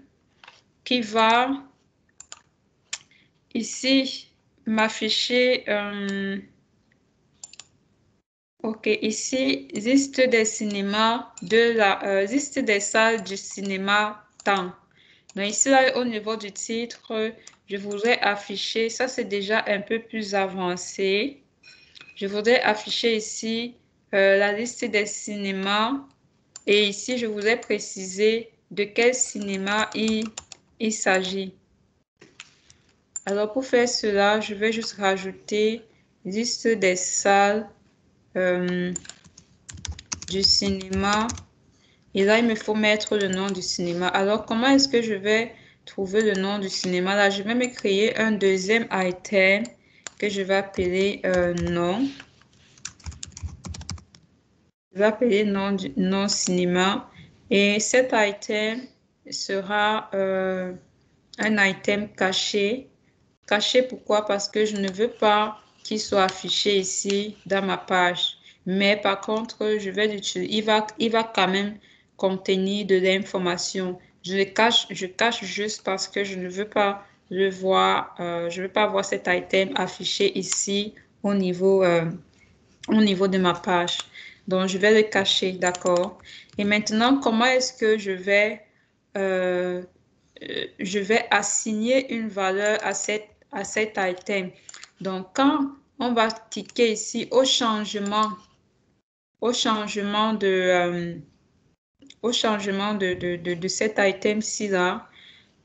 qui va ici m'afficher, ok, ici, liste des cinémas de la liste des salles du cinéma temps. Donc ici, là, au niveau du titre, je voudrais afficher, ça c'est déjà un peu plus avancé. Je voudrais afficher ici la liste des cinémas et ici, je voudrais préciser de quel cinéma il s'agit. Alors, pour faire cela, je vais juste rajouter liste des salles du cinéma. Et là, il me faut mettre le nom du cinéma. Alors, comment est-ce que je vais trouver le nom du cinéma? Là, je vais me créer un deuxième item que je vais appeler nom. Je vais appeler nom cinéma. Et cet item sera un item caché. Caché, pourquoi? Parce que je ne veux pas qu'il soit affiché ici dans ma page. Mais par contre, je vais l'utiliser. Il va quand même contenir de l'information. Je cache juste parce que je ne veux pas le voir. Je ne veux pas voir cet item affiché ici au niveau de ma page. Donc, je vais le cacher, d'accord? Et maintenant, comment est-ce que euh, je vais assigner une valeur à cet item? Donc, quand on va cliquer ici au changement de cet item-ci là,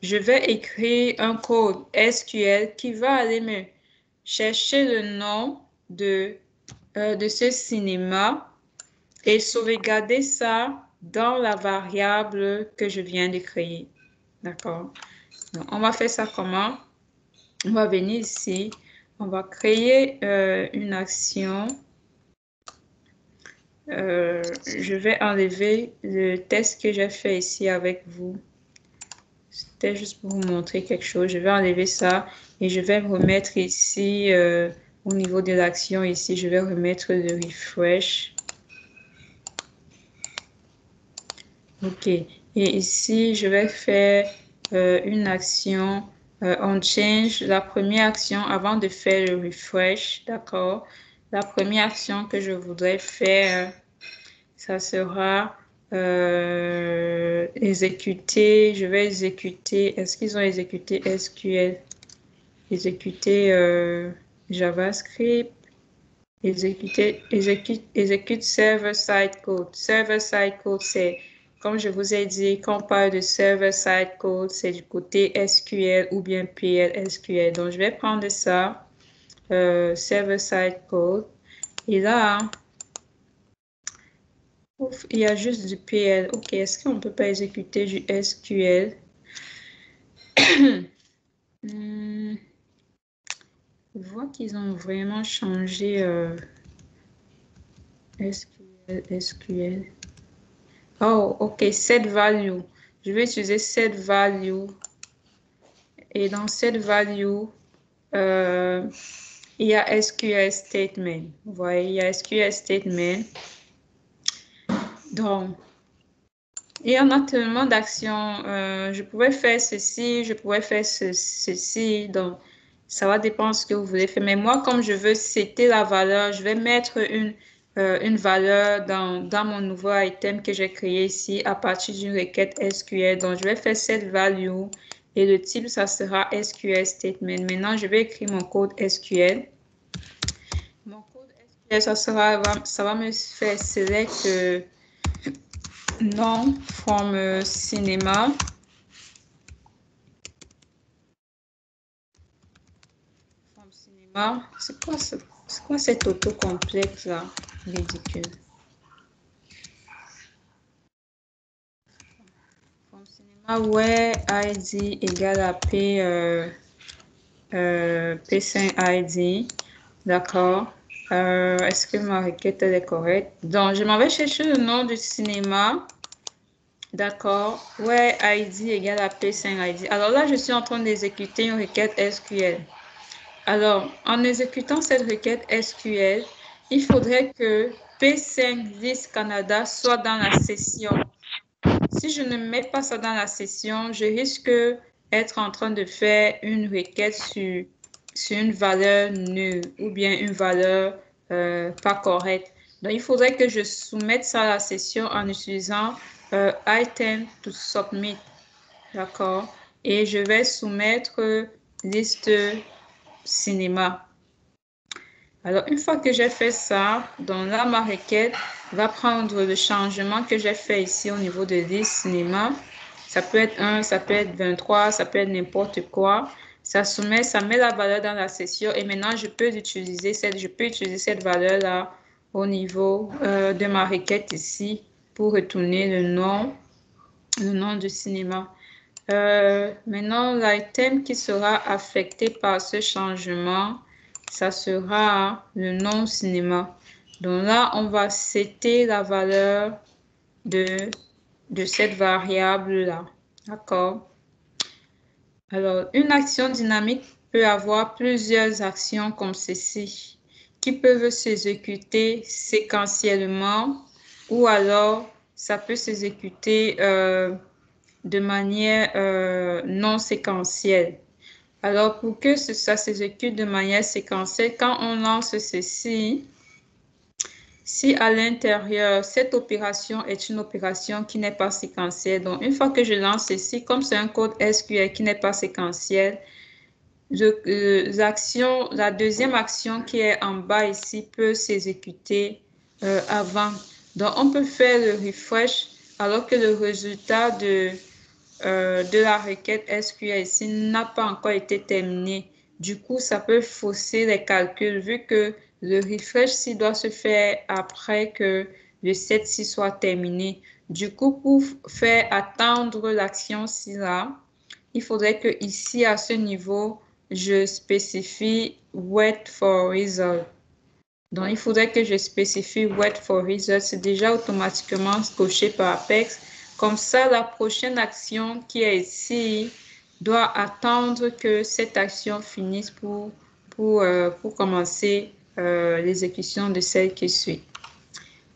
je vais écrire un code SQL qui va aller me chercher le nom de ce cinéma et sauvegarder ça dans la variable que je viens de créer. D'accord? Donc, on va faire ça comment? On va venir ici. On va créer une action. Je vais enlever le test que j'ai fait ici avec vous. C'était juste pour vous montrer quelque chose. Je vais enlever ça et je vais remettre ici au niveau de l'action. Ici, je vais remettre le refresh. Ok. Et ici, je vais faire une action on change la première action avant de faire le refresh, d'accord? La première action que je voudrais faire, ça sera exécuter. Je vais exécuter. Est-ce qu'ils ont exécuté SQL? Exécuter JavaScript. Exécute server-side code. Server-side code, c'est, comme je vous ai dit, quand on parle de server-side code, c'est du côté SQL ou bien PL/SQL. Donc, je vais prendre ça, server-side code. Et là, ouf, il y a juste du PL. OK, est-ce qu'on ne peut pas exécuter du SQL? Je vois qu'ils ont vraiment changé SQL. Oh, OK, set value. Je vais utiliser set value. Et dans set value, il y a SQL statement. Vous voyez, il y a SQL statement. Donc, il y en a tellement d'actions. Je pourrais faire ceci, je pourrais faire ceci. Donc, ça va dépendre de ce que vous voulez faire. Mais moi, comme je veux setter la valeur, je vais mettre une valeur dans mon nouveau item que j'ai créé ici à partir d'une requête SQL. Donc, je vais faire cette value et le type, ça sera SQL statement. Maintenant, je vais écrire mon code SQL. Mon code SQL, ça va me faire select nom from cinéma. From cinéma. C'est quoi cet autocomplexe là? Ridicule. From cinéma, where ID égale à P5 ID. D'accord. Est-ce que ma requête elle est correcte? Donc, je m'en vais chercher le nom du cinéma. D'accord. Where ID égale à P5 ID. Alors là, je suis en train d'exécuter une requête SQL. Alors, en exécutant cette requête SQL, il faudrait que P5 List Canada soit dans la session. Si je ne mets pas ça dans la session, je risque d'être en train de faire une requête sur une valeur nulle ou bien une valeur pas correcte. Donc, il faudrait que je soumette ça à la session en utilisant item to submit. D'accord? Et je vais soumettre liste cinéma. Alors, une fois que j'ai fait ça, donc là, ma requête va prendre le changement que j'ai fait ici au niveau de liste cinéma. Ça peut être 1, ça peut être 23, ça peut être n'importe quoi. Ça met la valeur dans la session et maintenant, je peux utiliser cette valeur-là au niveau de ma requête ici pour retourner le nom du cinéma. Maintenant, l'item qui sera affecté par ce changement, ça sera le nom cinéma. Donc là, on va setter la valeur de cette variable-là. D'accord? Alors, une action dynamique peut avoir plusieurs actions comme ceci, qui peuvent s'exécuter séquentiellement ou alors ça peut s'exécuter de manière non séquentielle. Alors, pour que ça s'exécute de manière séquentielle, quand on lance ceci, si à l'intérieur, cette opération est une opération qui n'est pas séquentielle, donc une fois que je lance ceci, comme c'est un code SQL qui n'est pas séquentiel, la deuxième action qui est en bas ici peut s'exécuter avant. Donc, on peut faire le refresh alors que le résultat de la requête SQL ici n'a pas encore été terminé. Du coup, ça peut fausser les calculs vu que le refresh doit se faire après que le set-ci soit terminé. Du coup, pour faire attendre l'action-ci là, il faudrait que ici, à ce niveau, je spécifie wait for result. Donc, il faudrait que je spécifie wait for result. C'est déjà automatiquement coché par Apex. Comme ça, la prochaine action qui est ici doit attendre que cette action finisse pour commencer l'exécution de celle qui suit.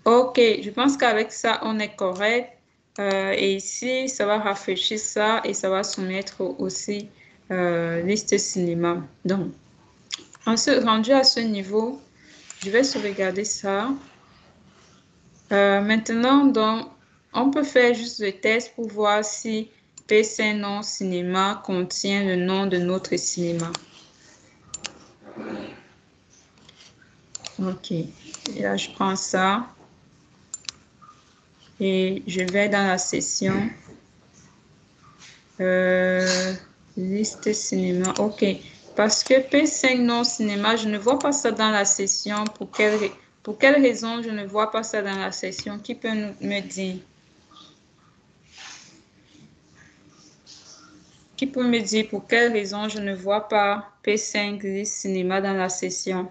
OK, je pense qu'avec ça, on est correct. Et ici, ça va rafraîchir ça et ça va soumettre aussi liste cinéma. Donc, rendu à ce niveau, je vais sauvegarder ça. Maintenant, donc, on peut faire juste le test pour voir si P5 non cinéma contient le nom de notre cinéma. OK. Et là, je prends ça. Et je vais dans la session. Liste cinéma. OK. Parce que P5 non cinéma, je ne vois pas ça dans la session. Pour quelle raison je ne vois pas ça dans la session? Qui peut me dire? Qui peut me dire pour quelle raison je ne vois pas P5 liste cinéma dans la session?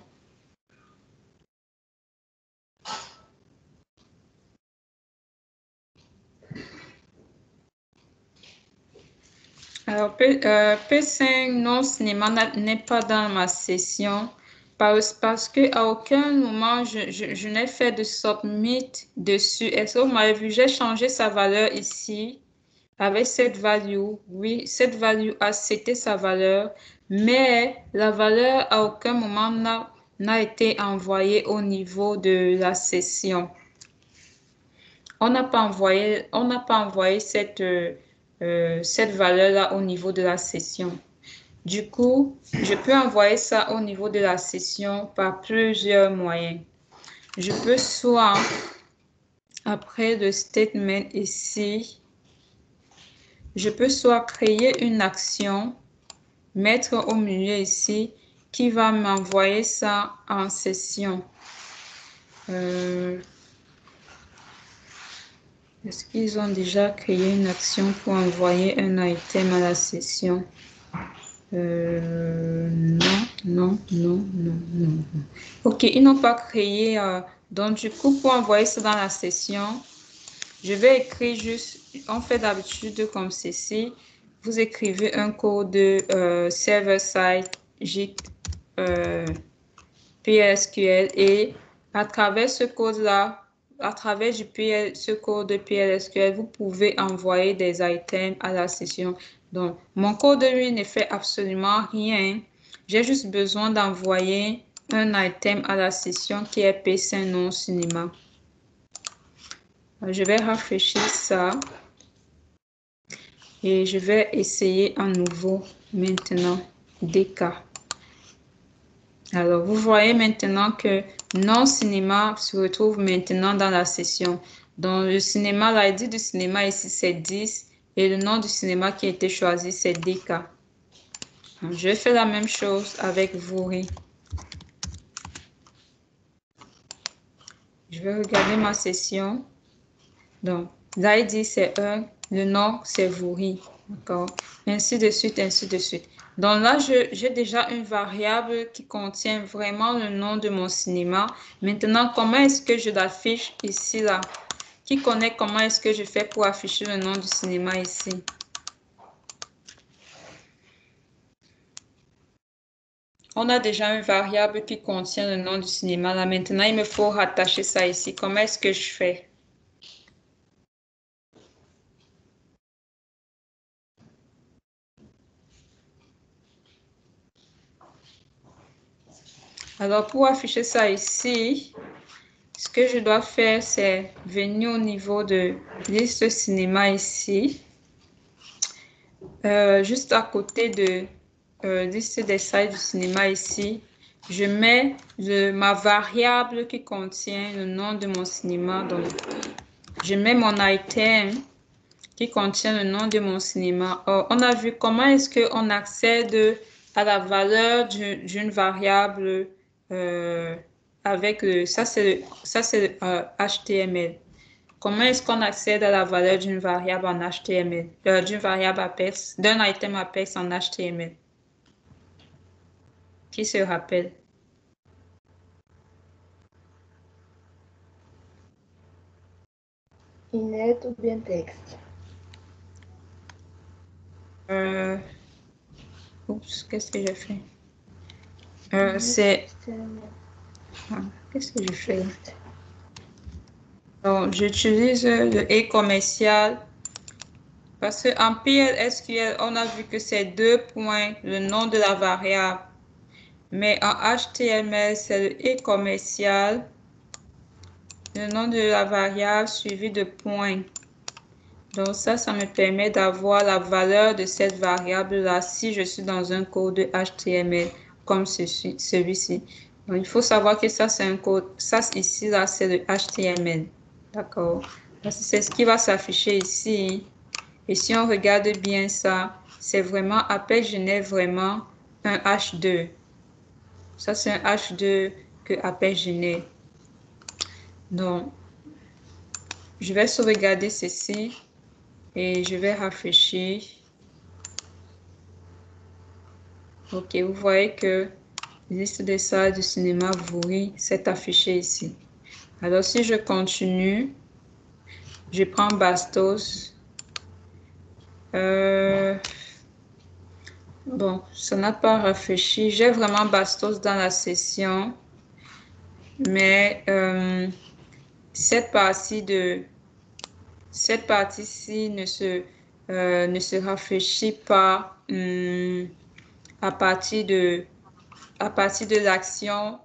Alors, P5 non cinéma n'est pas dans ma session parce que à aucun moment je n'ai fait de submit dessus. Est-ce que vous m'avez vu? J'ai changé sa valeur ici avec cette value. Oui, cette value a c'était sa valeur, mais la valeur à aucun moment n'a été envoyée au niveau de la session. On n'a pas envoyé cette valeur-là au niveau de la session. Du coup, je peux envoyer ça au niveau de la session par plusieurs moyens. Je peux soit, après le statement ici, je peux soit créer une action, mettre au milieu ici, qui va m'envoyer ça en session. Est-ce qu'ils ont déjà créé une action pour envoyer un item à la session? Non. OK, ils n'ont pas créé. Donc, du coup, pour envoyer ça dans la session, je vais écrire juste, on fait d'habitude comme ceci. Vous écrivez un code server-side JIT PLSQL et à travers ce code-là, à travers ce code PLSQL, vous pouvez envoyer des items à la session. Donc, mon code, lui, ne fait absolument rien. J'ai juste besoin d'envoyer un item à la session qui est P5 non cinéma. Je vais rafraîchir ça et je vais essayer à nouveau maintenant DK. Alors, vous voyez maintenant que non cinéma se retrouve maintenant dans la session. Dans le cinéma, l'ID du cinéma ici, c'est 10 et le nom du cinéma qui a été choisi, c'est DK. Donc, je fais la même chose avec Vouri. Je vais regarder ma session. Donc, l'ID, c'est 1, le nom, c'est Vouri. D'accord? Ainsi de suite, ainsi de suite. Donc là, j'ai déjà une variable qui contient vraiment le nom de mon cinéma. Maintenant, comment est-ce que je l'affiche ici, là? Qui connaît comment est-ce que je fais pour afficher le nom du cinéma ici? On a déjà une variable qui contient le nom du cinéma. Là, maintenant, il me faut rattacher ça ici. Comment est-ce que je fais? Alors, pour afficher ça ici, ce que je dois faire, c'est venir au niveau de liste cinéma ici. Juste à côté de liste des sites du cinéma ici, je mets ma variable qui contient le nom de mon cinéma. Donc, je mets mon item qui contient le nom de mon cinéma. Or, on a vu comment est-ce qu'on accède à la valeur d'une variable avec ça c'est HTML. Comment est-ce qu'on accède à la valeur d'une variable en HTML, d'une variable Apex, d'un item Apex en HTML? Qui se rappelle? Init ou bien texte. Oups, qu'est-ce que j'ai fait? C'est... qu'est-ce que j'ai fait? Donc, j'utilise le E commercial Parce qu'en PLSQL, on a vu que c'est 2 points, le nom de la variable. Mais en HTML, c'est le et commercial, le nom de la variable suivi de points. Donc ça me permet d'avoir la valeur de cette variable-là si je suis dans un code HTML comme celui-ci. Donc il faut savoir que ça, c'est un code. Ça, ici, là, c'est le HTML. D'accord? Parce que c'est ce qui va s'afficher ici. Et si on regarde bien ça, c'est vraiment, Apex Genet vraiment un H2. Ça, c'est un H2 que Apex Genet. Donc, je vais sauvegarder ceci et je vais rafraîchir. Ok, vous voyez que la liste des salles du cinéma Voury s'est affichée ici. Alors, si je continue, je prends Bastos. Bon, ça n'a pas rafraîchi. J'ai vraiment Bastos dans la session, mais cette partie-ci ne se rafraîchit pas à partir de l'action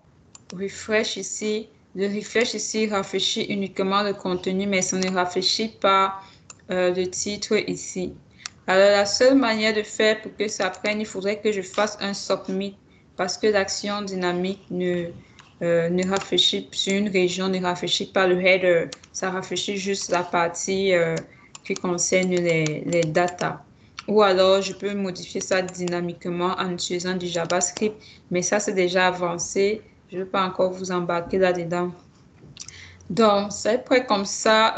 refresh ici. Le refresh ici rafraîchit uniquement le contenu, mais ça ne rafraîchit pas le titre ici. Alors, la seule manière de faire pour que ça prenne, il faudrait que je fasse un submit parce que l'action dynamique ne rafraîchit sur une région, ne rafraîchit pas le header. Ça rafraîchit juste la partie qui concerne les data. Ou alors, je peux modifier ça dynamiquement en utilisant du JavaScript, mais ça, c'est déjà avancé. Je ne veux pas encore vous embarquer là-dedans. Donc, c'est prêt comme ça.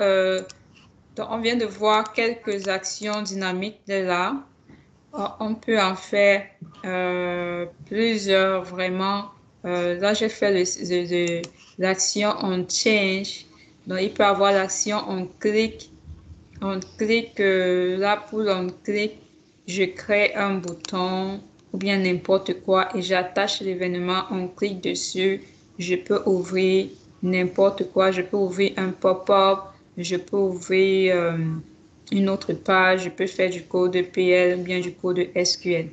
Donc, on vient de voir quelques actions dynamiques de là. On peut en faire plusieurs vraiment. Là, j'ai fait l'action on change. Donc, il peut y avoir l'action on clique. On clique là pour on clique, je crée un bouton ou bien n'importe quoi et j'attache l'événement, on clique dessus, je peux ouvrir n'importe quoi, je peux ouvrir un pop-up, je peux ouvrir une autre page, je peux faire du code PL ou bien du code SQL.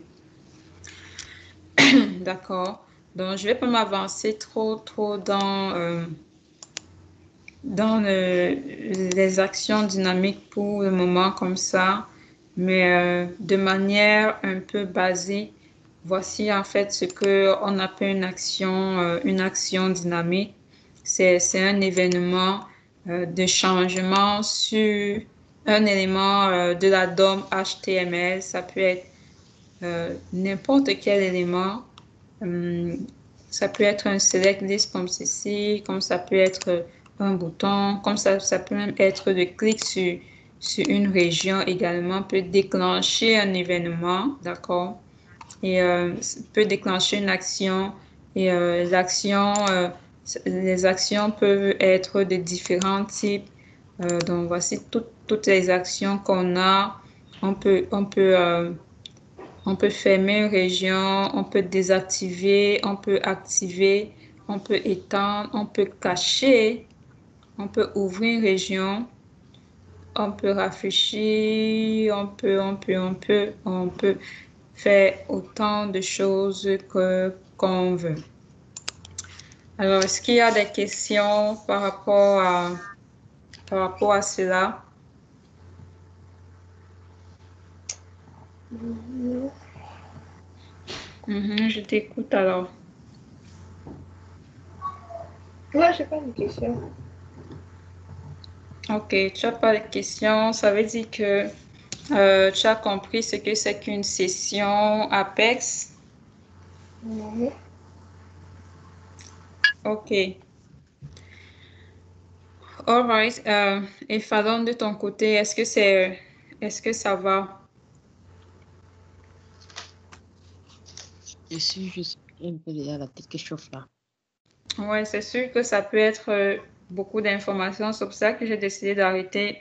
D'accord. Donc, je vais pas m'avancer trop dans les actions dynamiques pour le moment comme ça, mais de manière un peu basique, voici en fait ce qu'on appelle une action dynamique. C'est un événement de changement sur un élément de la DOM HTML. Ça peut être n'importe quel élément. Ça peut être un select list comme ceci, comme ça peut être un bouton, comme ça peut même être de clic sur une région également, peut déclencher un événement, d'accord? Et peut déclencher une action. Et les actions peuvent être de différents types. Donc, voici toutes les actions qu'on a. On peut fermer une région, on peut désactiver, on peut activer, on peut étendre, on peut cacher, on peut ouvrir une région, on peut rafraîchir, on peut faire autant de choses qu'on veut. Alors, est-ce qu'il y a des questions par rapport à cela? Je t'écoute alors. Moi, j'ai pas de questions. Ok, tu n'as pas de questions. Ça veut dire que tu as compris ce que c'est qu'une session Apex. Oui. Ok. All right. Et Fallon, de ton côté, est-ce que ça va? Je suis juste un peu déjà la tête qui chauffe là. Ouais, c'est sûr que ça peut être beaucoup d'informations. C'est pour ça que j'ai décidé d'arrêter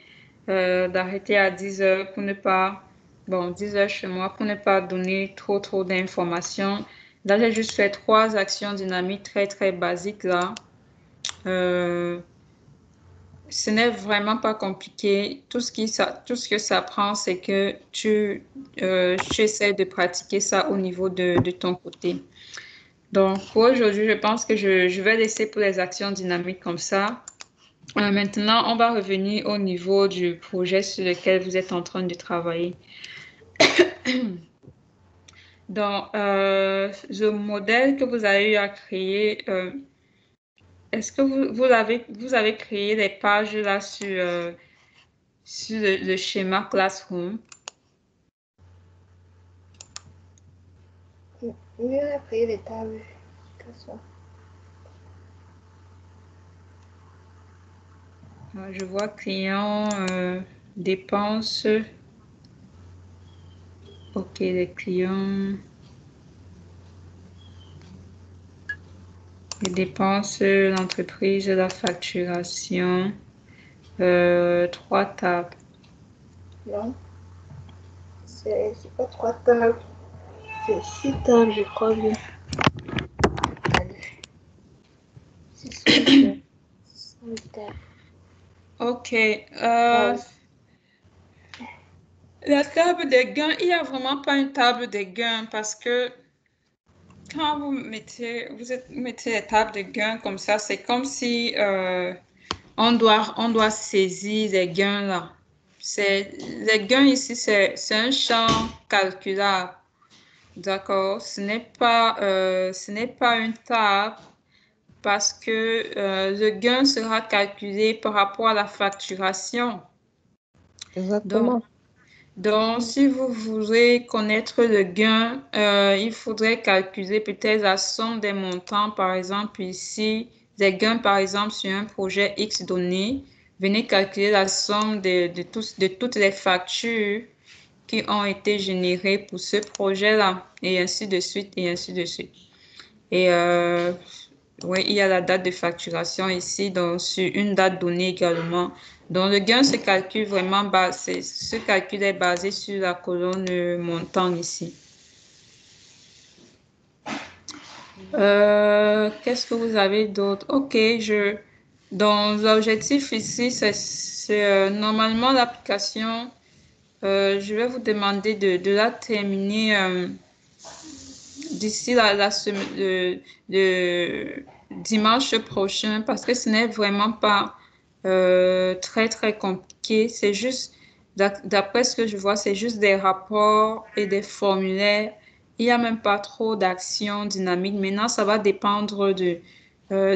à 10 heures pour ne pas, bon, 10 heures chez moi pour ne pas donner trop d'informations. Là, j'ai juste fait 3 actions dynamiques très basiques là. ce n'est vraiment pas compliqué. Tout ce que ça prend, c'est que tu essaies de pratiquer ça au niveau de ton côté. Donc, pour aujourd'hui, je pense que je vais laisser pour les actions dynamiques comme ça. Maintenant, on va revenir au niveau du projet sur lequel vous êtes en train de travailler. Donc, le modèle que vous avez eu à créer, est-ce que vous avez créé des pages là sur le schéma Classroom? Oui, on a créé les tables. Je vois client, dépenses. OK, les clients. Les dépenses, l'entreprise, la facturation. 3 tables. Non, c'est pas 3 tables. C'est 6 tables, je crois bien. Allez. 6 tables. OK. La table des gains, il n'y a vraiment pas une table des gains parce que quand vous mettez les tables de gains comme ça, c'est comme si on doit saisir les gains là. Les gains ici, c'est un champ calculable. D'accord? Ce n'est pas une table parce que le gain sera calculé par rapport à la facturation. Exactement. Donc, si vous voulez connaître le gain, il faudrait calculer peut-être la somme des montants, par exemple ici, des gains, par exemple, sur un projet X donné. Venez calculer la somme de toutes les factures qui ont été générées pour ce projet-là, et ainsi de suite, et ainsi de suite. Et oui, il y a la date de facturation ici, donc sur une date donnée également. Donc, le gain se calcule vraiment, ce calcul est basé sur la colonne montant ici. Qu'est-ce que vous avez d'autre? OK, donc l'objectif ici, c'est normalement l'application. Je vais vous demander de la terminer d'ici la semaine, le dimanche prochain parce que ce n'est vraiment pas très, très compliqué. C'est juste, d'après ce que je vois, c'est juste des rapports et des formulaires. Il n'y a même pas trop d'actions dynamiques. Maintenant, ça va dépendre du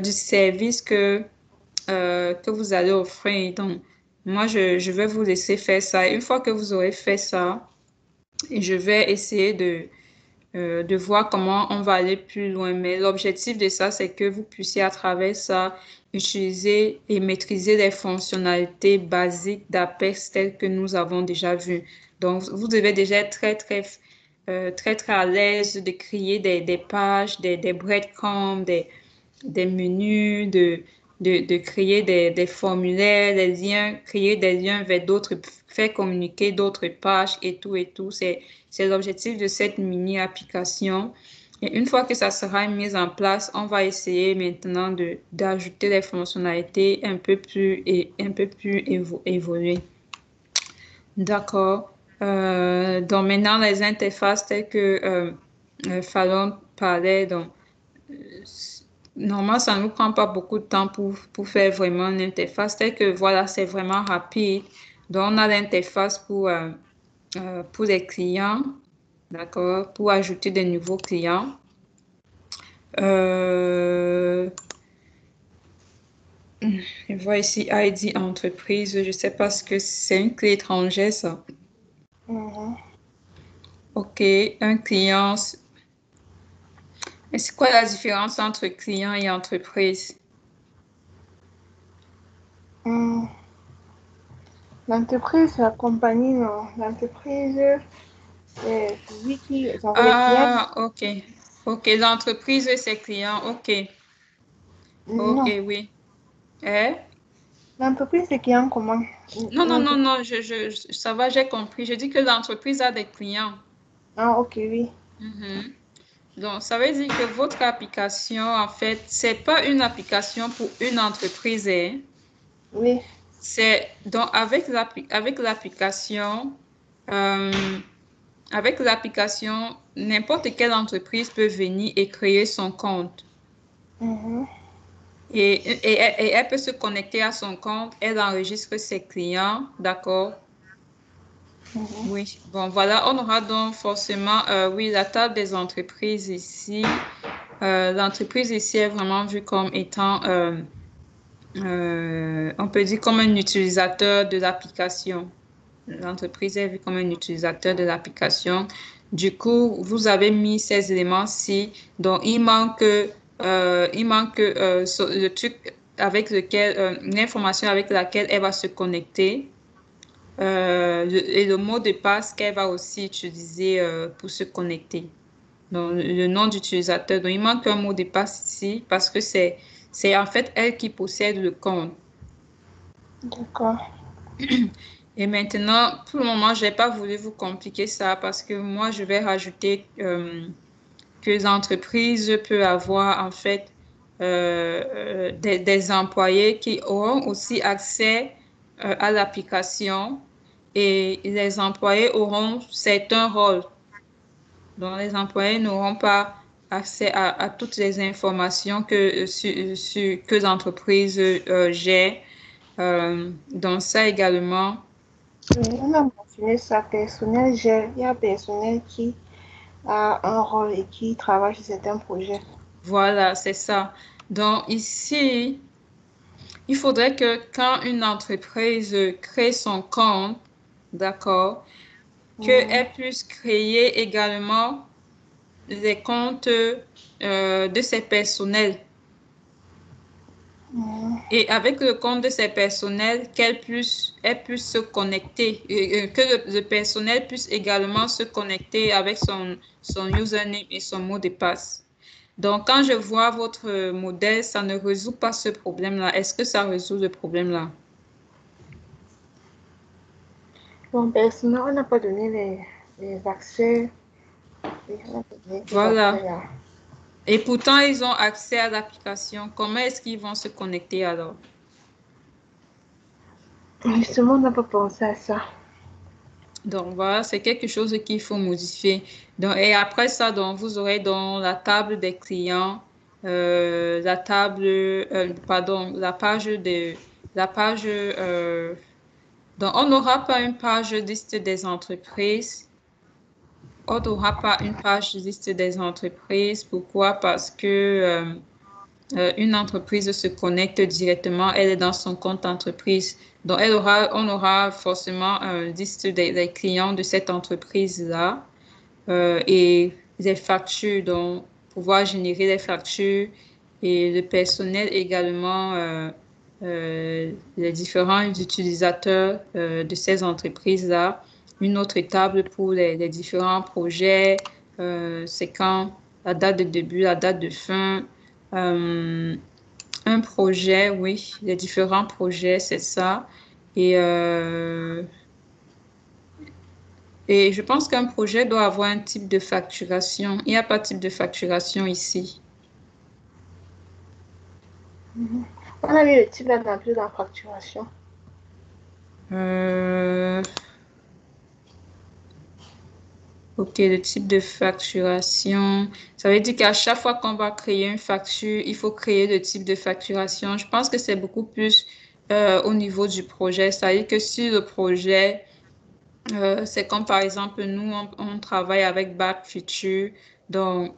service que vous allez offrir. Donc, moi, je vais vous laisser faire ça. Et une fois que vous aurez fait ça, je vais essayer de voir comment on va aller plus loin. Mais l'objectif de ça, c'est que vous puissiez à travers ça utiliser et maîtriser les fonctionnalités basiques d'Apex telles que nous avons déjà vues. Donc, vous devez déjà être très à l'aise de créer des pages, des breadcrumbs, des menus, de créer des formulaires, des liens, créer des liens vers d'autres, faire communiquer d'autres pages et tout et tout. C'est l'objectif de cette mini-application. Et une fois que ça sera mis en place, on va essayer maintenant d'ajouter des fonctionnalités un peu plus évoluées. D'accord. Donc maintenant, les interfaces telles que Fallon parlait, donc normalement, ça ne nous prend pas beaucoup de temps pour faire vraiment une interface. Telle que voilà, c'est vraiment rapide. Donc, on a l'interface pour les clients, d'accord, pour ajouter des nouveaux clients. Je vois ici ID entreprise. Je ne sais pas ce que c'est une clé étrangère, ça. OK, un client. Et c'est quoi la différence entre client et entreprise? L'entreprise, c'est la compagnie, non. L'entreprise, c'est celui qui envoie les clients. Ah, OK. OK, l'entreprise et ses clients. OK. OK, Non. oui. Eh? L'entreprise, c'est client comment? Non, ça va, j'ai compris. Je dis que l'entreprise a des clients. Ah, ok, oui. Mhm. Donc, ça veut dire que votre application, en fait, c'est pas une application pour une entreprise, hein? Oui, C'est donc avec l'application, n'importe quelle entreprise peut venir et créer son compte. Et elle peut se connecter à son compte, elle enregistre ses clients, d'accord? Oui, bon, voilà, on aura donc forcément, oui, la table des entreprises ici. L'entreprise ici est vraiment vue comme étant, on peut dire comme un utilisateur de l'application. L'entreprise est vue comme un utilisateur de l'application. Du coup, vous avez mis ces éléments-ci. Donc, il manque le truc avec lequel, l'information avec laquelle elle va se connecter. Et le mot de passe qu'elle va aussi utiliser pour se connecter. Donc, le nom d'utilisateur. Donc, il manque un mot de passe ici parce que c'est en fait elle qui possède le compte. D'accord. Et maintenant, pour le moment, je n'ai pas voulu vous compliquer ça parce que moi, je vais rajouter que les entreprises peuvent avoir en fait des employés qui auront aussi accès à l'application et les employés auront certains rôles. Donc, les employés n'auront pas accès à toutes les informations que l'entreprise gère. Donc, ça également. On a mentionné ça, personnel gère. Il y a personnel qui a un rôle et qui travaille sur certains projets. Voilà, c'est ça. Donc, ici, il faudrait que quand une entreprise crée son compte, d'accord, qu'elle puisse créer également les comptes de ses personnels. Et avec le compte de ses personnels, elle puisse se connecter, que le personnel puisse également se connecter avec son username et son mot de passe. Donc, quand je vois votre modèle, ça ne résout pas ce problème-là. Est-ce que ça résout le problème-là? Bon, personnel, on n'a pas donné les accès. Voilà. Et pourtant, ils ont accès à l'application. Comment est-ce qu'ils vont se connecter alors? Justement, on n'a pas pensé à ça. Donc, voilà, c'est quelque chose qu'il faut modifier. Donc, et après ça, donc, vous aurez donc la table des clients, la page donc, on n'aura pas une page liste des entreprises. On n'aura pas une page liste des entreprises. Pourquoi? Parce que une entreprise se connecte directement, elle est dans son compte entreprise. Donc, on aura forcément une liste des clients de cette entreprise-là et des factures, donc pouvoir générer des factures et le personnel également, les différents utilisateurs de ces entreprises-là. Une autre table pour les différents projets, c'est quand la date de début, la date de fin. Un projet, oui, les différents projets, c'est ça. Et, et je pense qu'un projet doit avoir un type de facturation. Il n'y a pas de type de facturation ici. On a mis le type là dans plus dans facturation. Ok, le type de facturation. Ça veut dire qu'à chaque fois qu'on va créer une facture, il faut créer le type de facturation. Je pense que c'est beaucoup plus au niveau du projet. C'est-à-dire que si le projet, c'est comme par exemple, nous, on travaille avec Back Future. Donc,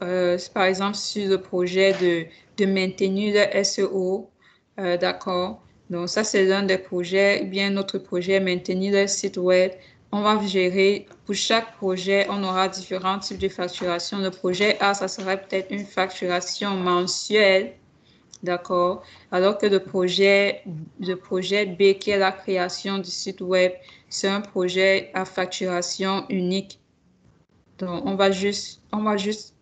par exemple, sur le projet de maintenir le SEO, d'accord. Donc, ça, c'est l'un des projets. Bien, notre projet, maintenir le site web. On va gérer, pour chaque projet, on aura différents types de facturation. Le projet A, ça serait peut-être une facturation mensuelle, d'accord? Alors que le projet B, qui est la création du site web, c'est un projet à facturation unique. Donc, on va juste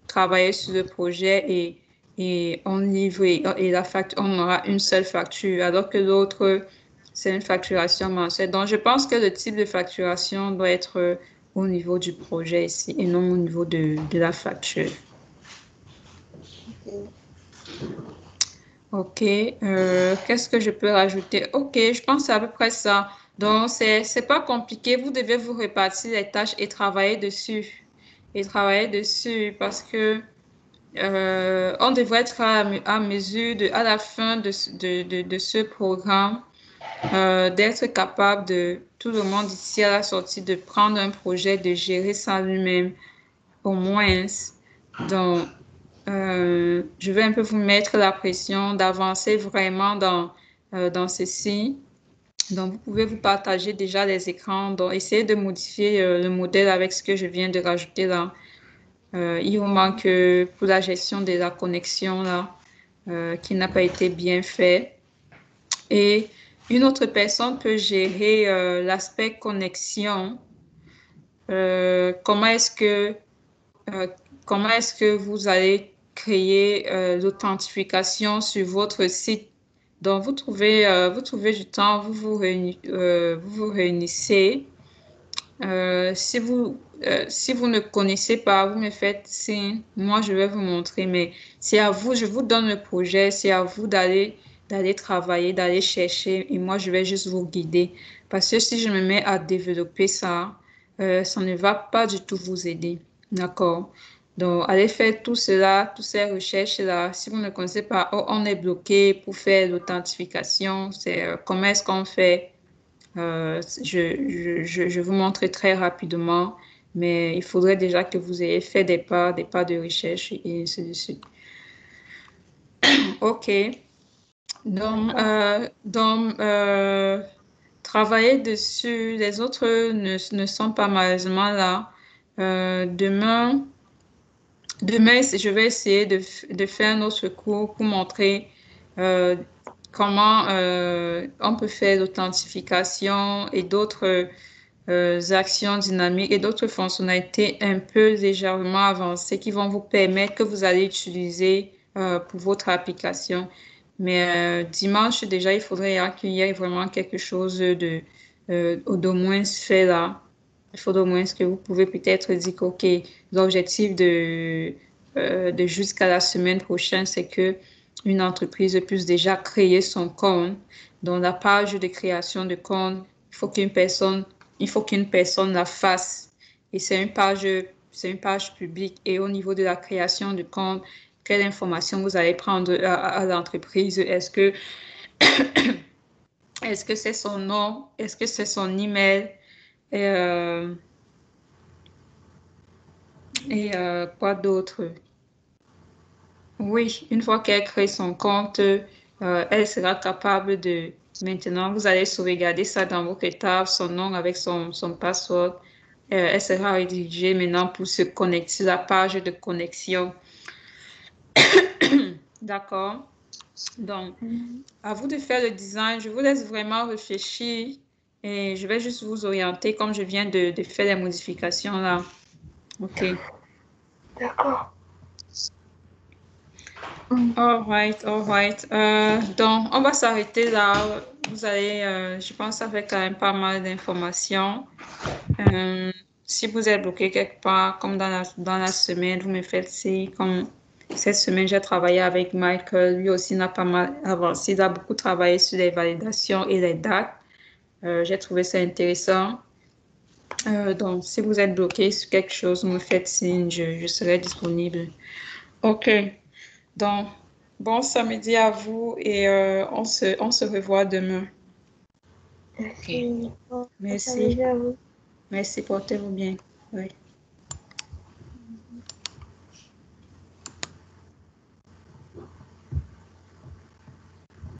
travailler sur le projet et on livre et la facture, on aura une seule facture, alors que l'autre, c'est une facturation mensuelle. Donc, je pense que le type de facturation doit être au niveau du projet ici et non au niveau de la facture. OK. Qu'est-ce que je peux rajouter? OK, je pense que c'est à peu près ça. Donc, c'est pas compliqué. Vous devez vous répartir les tâches et travailler dessus. Et travailler dessus parce que on devrait être à mesure à la fin de ce programme d'être capable de, tout le monde ici à la sortie, de prendre un projet, de gérer ça lui-même, au moins. Donc, je vais un peu vous mettre la pression d'avancer vraiment dans ceci. Donc, vous pouvez vous partager déjà les écrans. Donc, essayez de modifier le modèle avec ce que je viens de rajouter là. Il vous manque pour la gestion de la connexion là, qui n'a pas été bien fait. Et une autre personne peut gérer l'aspect connexion. Comment est-ce que euh, comment est-ce que vous allez créer l'authentification sur votre site? Donc, vous trouvez du temps, vous vous réunissez. Si vous ne connaissez pas, vous me faites signe. Moi, je vais vous montrer, mais c'est à vous, je vous donne le projet, c'est à vous d'aller travailler, d'aller chercher, et moi, je vais juste vous guider. Parce que si je me mets à développer ça, ça ne va pas du tout vous aider. D'accord? Donc, allez faire tout cela, toutes ces recherches-là. Si vous ne connaissez pas, oh, on est bloqué pour faire l'authentification. C'est comment est-ce qu'on fait? Je vous montrerai très rapidement, mais il faudrait déjà que vous ayez fait des pas de recherche et ainsi de suite. OK. Donc, travailler dessus. Les autres ne sont pas malheureusement là. Demain, je vais essayer de faire un autre cours pour montrer euh, comment on peut faire l'authentification et d'autres actions dynamiques et d'autres fonctionnalités un peu légèrement avancées qui vont vous permettre que vous allez utiliser pour votre application. Mais dimanche, déjà, il faudrait qu'il y ait vraiment quelque chose d'au moins fait là. Il faut au moins que vous pouvez peut-être dire que, OK, l'objectif de jusqu'à la semaine prochaine, c'est que une entreprise puisse déjà créer son compte. Dans la page de création de compte, il faut qu'une personne la fasse. Et c'est une page publique. Et au niveau de la création de compte, quelle information vous allez prendre à l'entreprise? Est-ce que c'est son nom? Est-ce que c'est son email? Et, quoi d'autre? Oui, une fois qu'elle crée son compte, elle sera capable de... Maintenant, vous allez sauvegarder ça dans votre table, son nom avec son password. Elle sera rédigée maintenant pour se connecter sur la page de connexion. D'accord? Donc, à vous de faire le design. Je vous laisse vraiment réfléchir et je vais juste vous orienter comme je viens de faire les modifications là. OK. D'accord. All right, all right. Donc, on va s'arrêter là. Vous allez, je pense, que ça fait quand même pas mal d'informations. Si vous êtes bloqué quelque part, comme dans la semaine, vous me faites signe. Comme cette semaine, j'ai travaillé avec Michael. Lui aussi n'a pas mal avancé. Il a beaucoup travaillé sur les validations et les dates. J'ai trouvé ça intéressant. Donc, si vous êtes bloqué sur quelque chose, vous me faites signe. Je serai disponible. OK. Donc, bon samedi à vous et on se revoit demain. Merci. Bon Merci. samedi à vous. Merci, portez-vous bien. Oui.